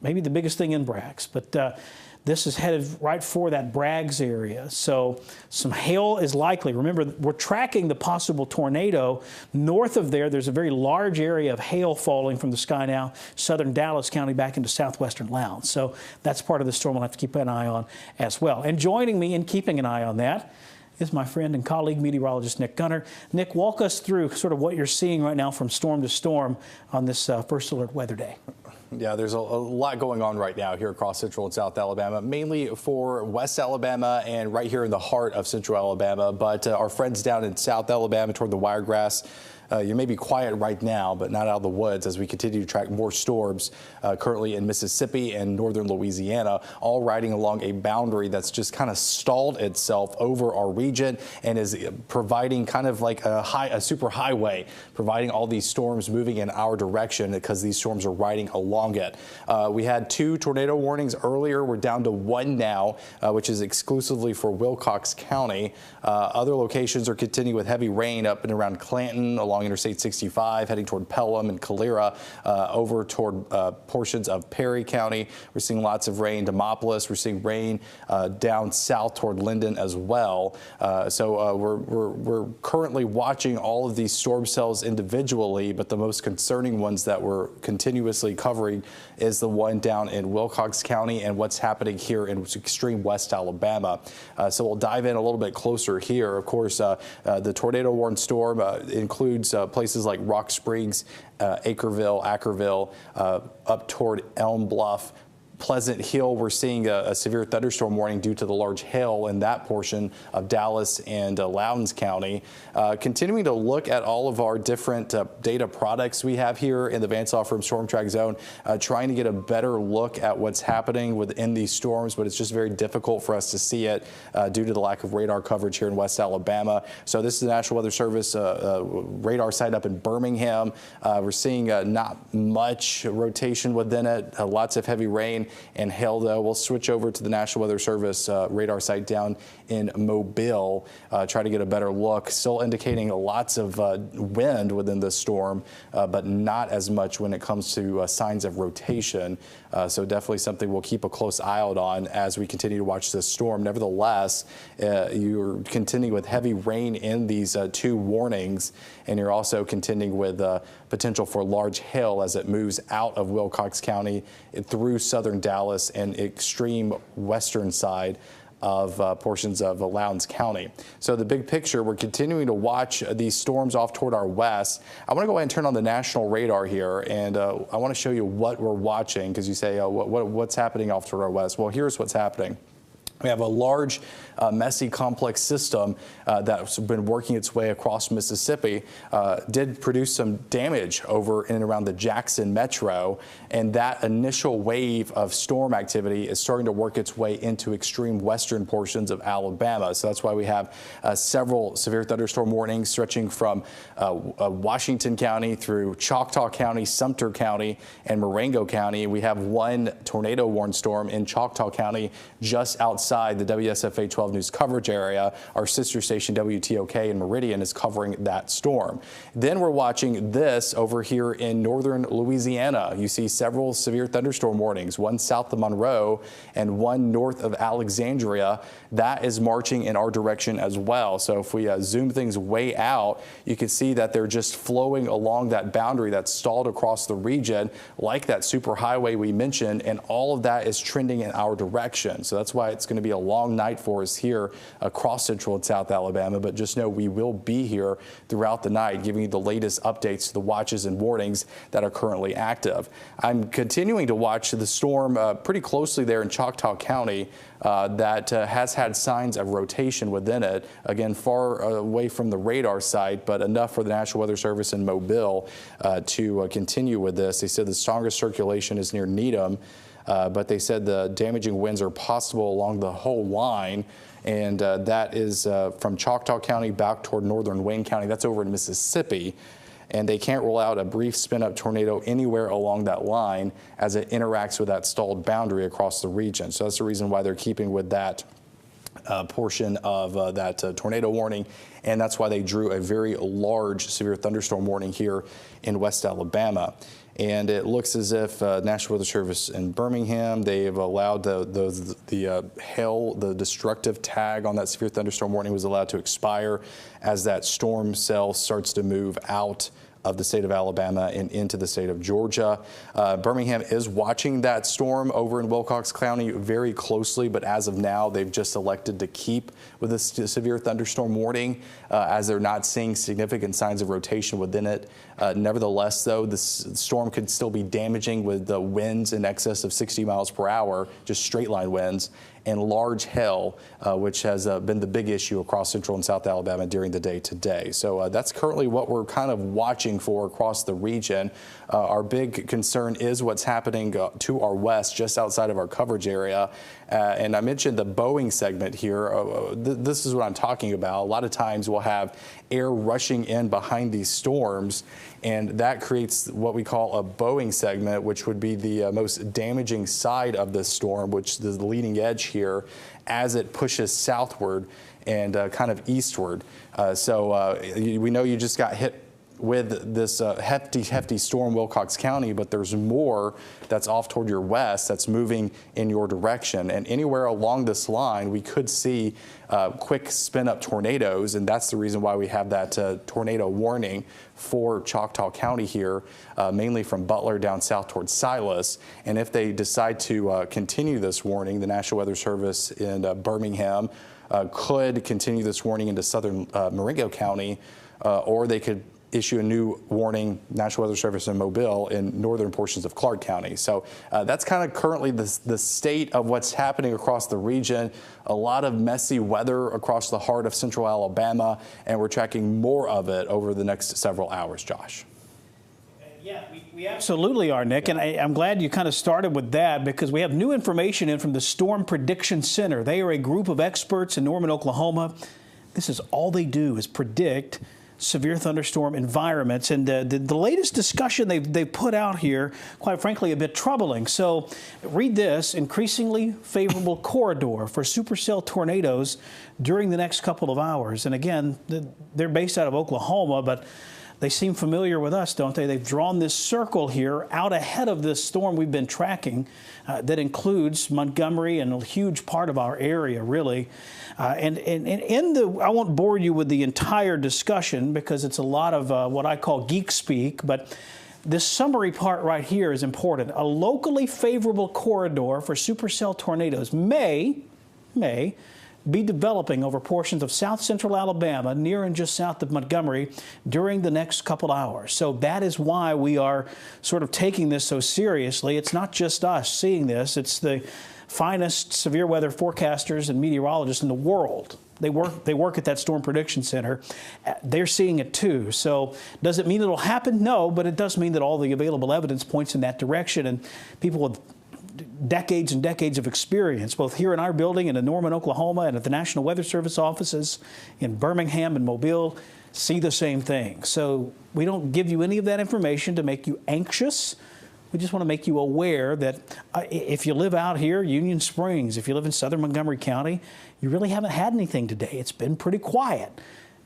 maybe the biggest thing in Bragg's. But this is headed right for that Bragg's area. So some hail is likely. Remember, we're tracking the possible tornado. North of there, there's a very large area of hail falling from the sky now, southern Dallas County back into southwestern Lowndes. So that's part of the storm we'll have to keep an eye on as well. And joining me in keeping an eye on that is my friend and colleague meteorologist Nick Gunner. Nick, walk us through sort of what you're seeing right now from storm to storm on this first alert weather day. Yeah, there's a lot going on right now here across central and south Alabama, mainly for west Alabama and right here in the heart of central Alabama. But our friends down in south Alabama toward the Wiregrass, you may be quiet right now, but not out of the woods as we continue to track more storms currently in Mississippi and northern Louisiana, all riding along a boundary that's just kind of stalled itself over our region and is providing kind of like a super highway, providing all these storms moving in our direction because these storms are riding along it. We had 2 tornado warnings earlier. We're down to 1 now, which is exclusively for Wilcox County. Other locations are continuing with heavy rain up and around Clanton, along Interstate 65, heading toward Pelham and Calera, over toward portions of Perry County. We're seeing lots of rain. Demopolis, we're seeing rain down south toward Linden as well. So we're currently watching all of these storm cells individually, but the most concerning ones that we're continuously covering is the one down in Wilcox County and what's happening here in extreme west Alabama. So we'll dive in a little bit closer here. Of course, the tornado warned storm includes places like Rock Springs, Acreville, up toward Elm Bluff, Pleasant Hill. We're seeing a severe thunderstorm warning due to the large hail in that portion of Dallas and Lowndes County. Continuing to look at all of our different data products we have here in the Vance Law Firm Storm Track Zone, trying to get a better look at what's happening within these storms, but it's just very difficult for us to see it due to the lack of radar coverage here in West Alabama. So this is the National Weather Service radar site up in Birmingham. We're seeing not much rotation within it, lots of heavy rain and hail, though. We'll switch over to the National Weather Service radar site down in Mobile, try to get a better look. Still indicating lots of wind within the storm, but not as much when it comes to signs of rotation. So definitely something we'll keep a close eye out on as we continue to watch this storm. Nevertheless, you're continuing with heavy rain in these 2 warnings, and you're also continuing with potential for large hail as it moves out of Wilcox County through southern Dallas and extreme western side of portions of Lowndes County. So the big picture, we're continuing to watch these storms off toward our west. I want to go ahead and turn on the national radar here, and I want to show you what we're watching, because you say, what's happening off toward our west? Well, here's what's happening. We have a large, messy, complex system that's been working its way across Mississippi, did produce some damage over in and around the Jackson metro, and that initial wave of storm activity is starting to work its way into extreme western portions of Alabama. So that's why we have several severe thunderstorm warnings stretching from Washington County through Choctaw County, Sumter County, and Marengo County. We have 1 tornado warned storm in Choctaw County just outside outside the WSFA 12 News coverage area. Our sister station WTOK in Meridian is covering that storm. Then we're watching this over here in northern Louisiana. You see several severe thunderstorm warnings, one south of Monroe and one north of Alexandria. That is marching in our direction as well. So if we zoom things way out, you can see that they're just flowing along that boundary that's stalled across the region, like that superhighway we mentioned, and all of that is trending in our direction. So that's why it's going to be a long night for us here across central and south Alabama, but just know we will be here throughout the night, giving you the latest updates to the watches and warnings that are currently active. I'm continuing to watch the storm pretty closely there in Choctaw County. That has had signs of rotation within it. Again, far away from the radar site, but enough for the National Weather Service in Mobile to continue with this. They said the strongest circulation is near Needham, but they said the damaging winds are possible along the whole line. And that is from Choctaw County back toward northern Wayne County. That's over in Mississippi. And they can't rule out a brief spin-up tornado anywhere along that line as it interacts with that stalled boundary across the region. So that's the reason why they're keeping with that portion of that tornado warning, and that's why they drew a very large severe thunderstorm warning here in West Alabama. And it looks as if National Weather Service in Birmingham, they've allowed the hail, the destructive tag on that severe thunderstorm warning was allowed to expire as that storm cell starts to move out of the state of Alabama and into the state of Georgia. Birmingham is watching that storm over in Wilcox County very closely, but as of now, they've just elected to keep with a severe thunderstorm warning as they're not seeing significant signs of rotation within it. Nevertheless, though, the storm could still be damaging with the winds in excess of 60 miles per hour, just straight line winds, and large hail, which has been the big issue across central and south Alabama during the day today. So that's currently what we're kind of watching for across the region. Our big concern is what's happening to our west, just outside of our coverage area. And I mentioned the Boeing segment here. This is what I'm talking about. A lot of times we'll have air rushing in behind these storms, and that creates what we call a Boeing segment, which would be the most damaging side of this storm, which is the leading edge here as it pushes southward and kind of eastward. So we know you just got hit with this hefty storm, Wilcox County, but there's more that's off toward your west that's moving in your direction. And anywhere along this line, we could see quick spin-up tornadoes, and that's the reason why we have that tornado warning for Choctaw County here, mainly from Butler down south towards Silas. And if they decide to continue this warning, the National Weather Service in Birmingham could continue this warning into southern Marengo County, or they could issue a new warning, National Weather Service in Mobile, in northern portions of Clark County. So that's kind of currently the state of what's happening across the region. A lot of messy weather across the heart of central Alabama, and we're tracking more of it over the next several hours, Josh. Yeah, we absolutely are, Nick, and I'm glad you kind of started with that because we have new information in from the Storm Prediction Center. They are a group of experts in Norman, Oklahoma. This is all they do is predict severe thunderstorm environments, and the latest discussion they've put out here, quite frankly, a bit troubling. So read this: increasingly favorable corridor for supercell tornadoes during the next couple of hours. And again, they're based out of Oklahoma, but they seem familiar with us, don't they? They've drawn this circle here out ahead of this storm we've been tracking that includes Montgomery and a huge part of our area, really. And in the, I won't bore you with the entire discussion because it's a lot of what I call geek speak, but this summary part right here is important. A locally favorable corridor for supercell tornadoes may be developing over portions of south central Alabama, near and just south of Montgomery, during the next couple hours. So that is why we are sort of taking this so seriously. It's not just us seeing this, it's the finest severe weather forecasters and meteorologists in the world. They work at that Storm Prediction Center. They're seeing it too. So does it mean it'll happen? No, but it does mean that all the available evidence points in that direction, and people with decades and decades of experience, both here in our building and in Norman, Oklahoma, and at the National Weather Service offices in Birmingham and Mobile, see the same thing. So we don't give you any of that information to make you anxious we just want to make you aware that if you live out here, Union Springs, if you live in southern Montgomery County, you really haven't had anything today. It's been pretty quiet.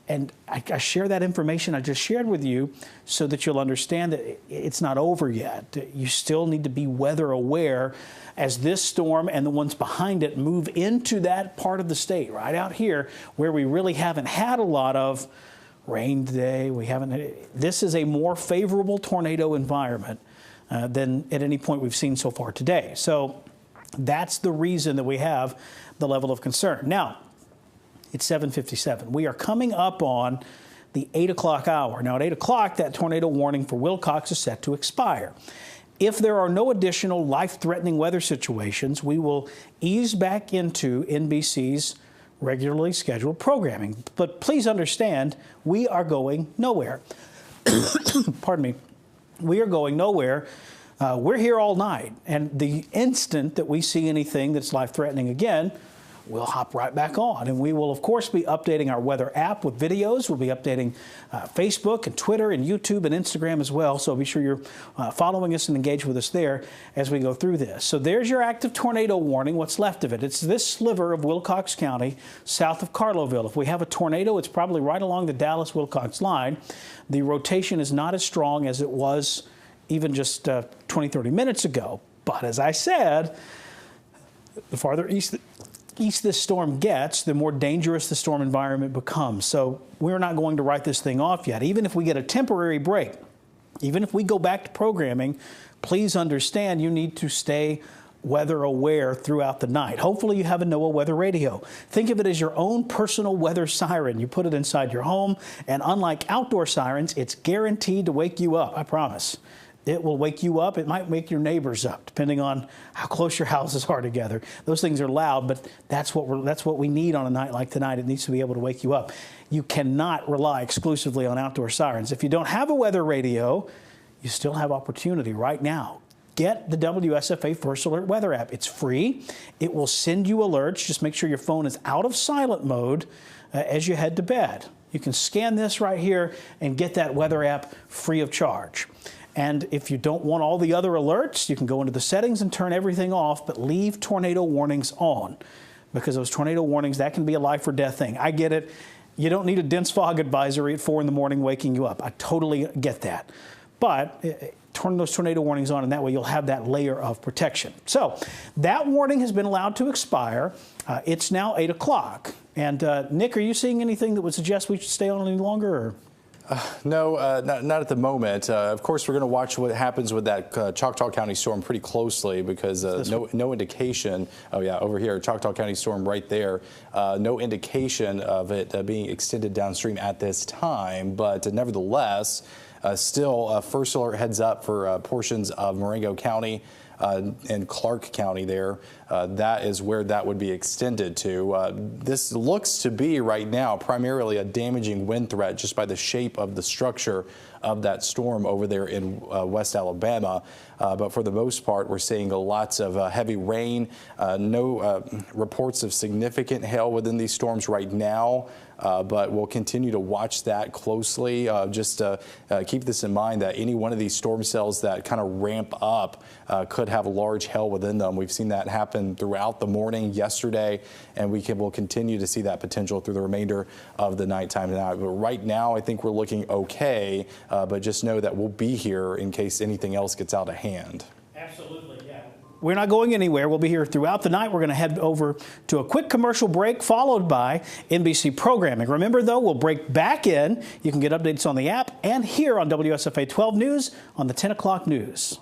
And I share that information I just shared with you so that you'll understand that it's not over yet. You still need to be weather aware as this storm and the ones behind it move into that part of the state, right out here, where we really haven't had a lot of rain today. This is a more favorable tornado environment than at any point we've seen so far today. So that's the reason that we have the level of concern. Now, it's 7:57. We are coming up on the 8 o'clock hour. Now, at 8 o'clock, that tornado warning for Wilcox is set to expire. If there are no additional life-threatening weather situations, we will ease back into NBC's regularly scheduled programming. But please understand, we are going nowhere. Pardon me. We are going nowhere. We're here all night. And the instant that we see anything that's life-threatening again, we'll hop right back on. And we will, of course, be updating our weather app with videos. We'll be updating Facebook and Twitter and YouTube and Instagram as well. So be sure you're following us and engage with us there as we go through this. So there's your active tornado warning, what's left of it. It's this sliver of Wilcox County south of Carloville. If we have a tornado, it's probably right along the Dallas-Wilcox line. The rotation is not as strong as it was even just 20, 30 minutes ago. But as I said, the farther east this storm gets, the more dangerous the storm environment becomes. So we're not going to write this thing off yet. Even if we get a temporary break, even if we go back to programming, please understand you need to stay weather aware throughout the night. Hopefully you have a NOAA weather radio. Think of it as your own personal weather siren. You put it inside your home, and unlike outdoor sirens, it's guaranteed to wake you up, I promise. It will wake you up. It might wake your neighbors up, depending on how close your houses are together. Those things are loud, but that's what we need on a night like tonight. It needs to be able to wake you up. You cannot rely exclusively on outdoor sirens. If you don't have a weather radio, you still have opportunity right now. Get the WSFA First Alert Weather app. It's free. It will send you alerts. Just make sure your phone is out of silent mode as you head to bed. You can scan this right here and get that weather app free of charge. And if you don't want all the other alerts, you can go into the settings and turn everything off, but leave tornado warnings on, because those tornado warnings, that can be a life or death thing. I get it. You don't need a dense fog advisory at 4 in the morning waking you up. I totally get that. But turn those tornado warnings on, and that way you'll have that layer of protection. So that warning has been allowed to expire. It's now 8 o'clock. And Nick, are you seeing anything that would suggest we should stay on any longer? Or? No, not at the moment. Of course, we're going to watch what happens with that Choctaw County storm pretty closely, because no indication. Oh yeah, over here, Choctaw County storm right there. No indication of it being extended downstream at this time, but nevertheless, still first alert heads up for portions of Marengo County and Clark County there. That is where that would be extended to. This looks to be right now primarily a damaging wind threat just by the shape of the structure of that storm over there in West Alabama. But for the most part, we're seeing lots of heavy rain. No reports of significant hail within these storms right now. But we'll continue to watch that closely. Just keep this in mind that any one of these storm cells that kind of ramp up could have large hail within them. We've seen that happen throughout the morning yesterday, and we'll continue to see that potential through the remainder of the nighttime tonight. But right now, I think we're looking okay, but just know that we'll be here in case anything else gets out of hand. Absolutely, yeah. We're not going anywhere. We'll be here throughout the night. We're going to head over to a quick commercial break, followed by NBC programming. Remember, though, we'll break back in. You can get updates on the app and here on WSFA 12 News on the 10 o'clock news.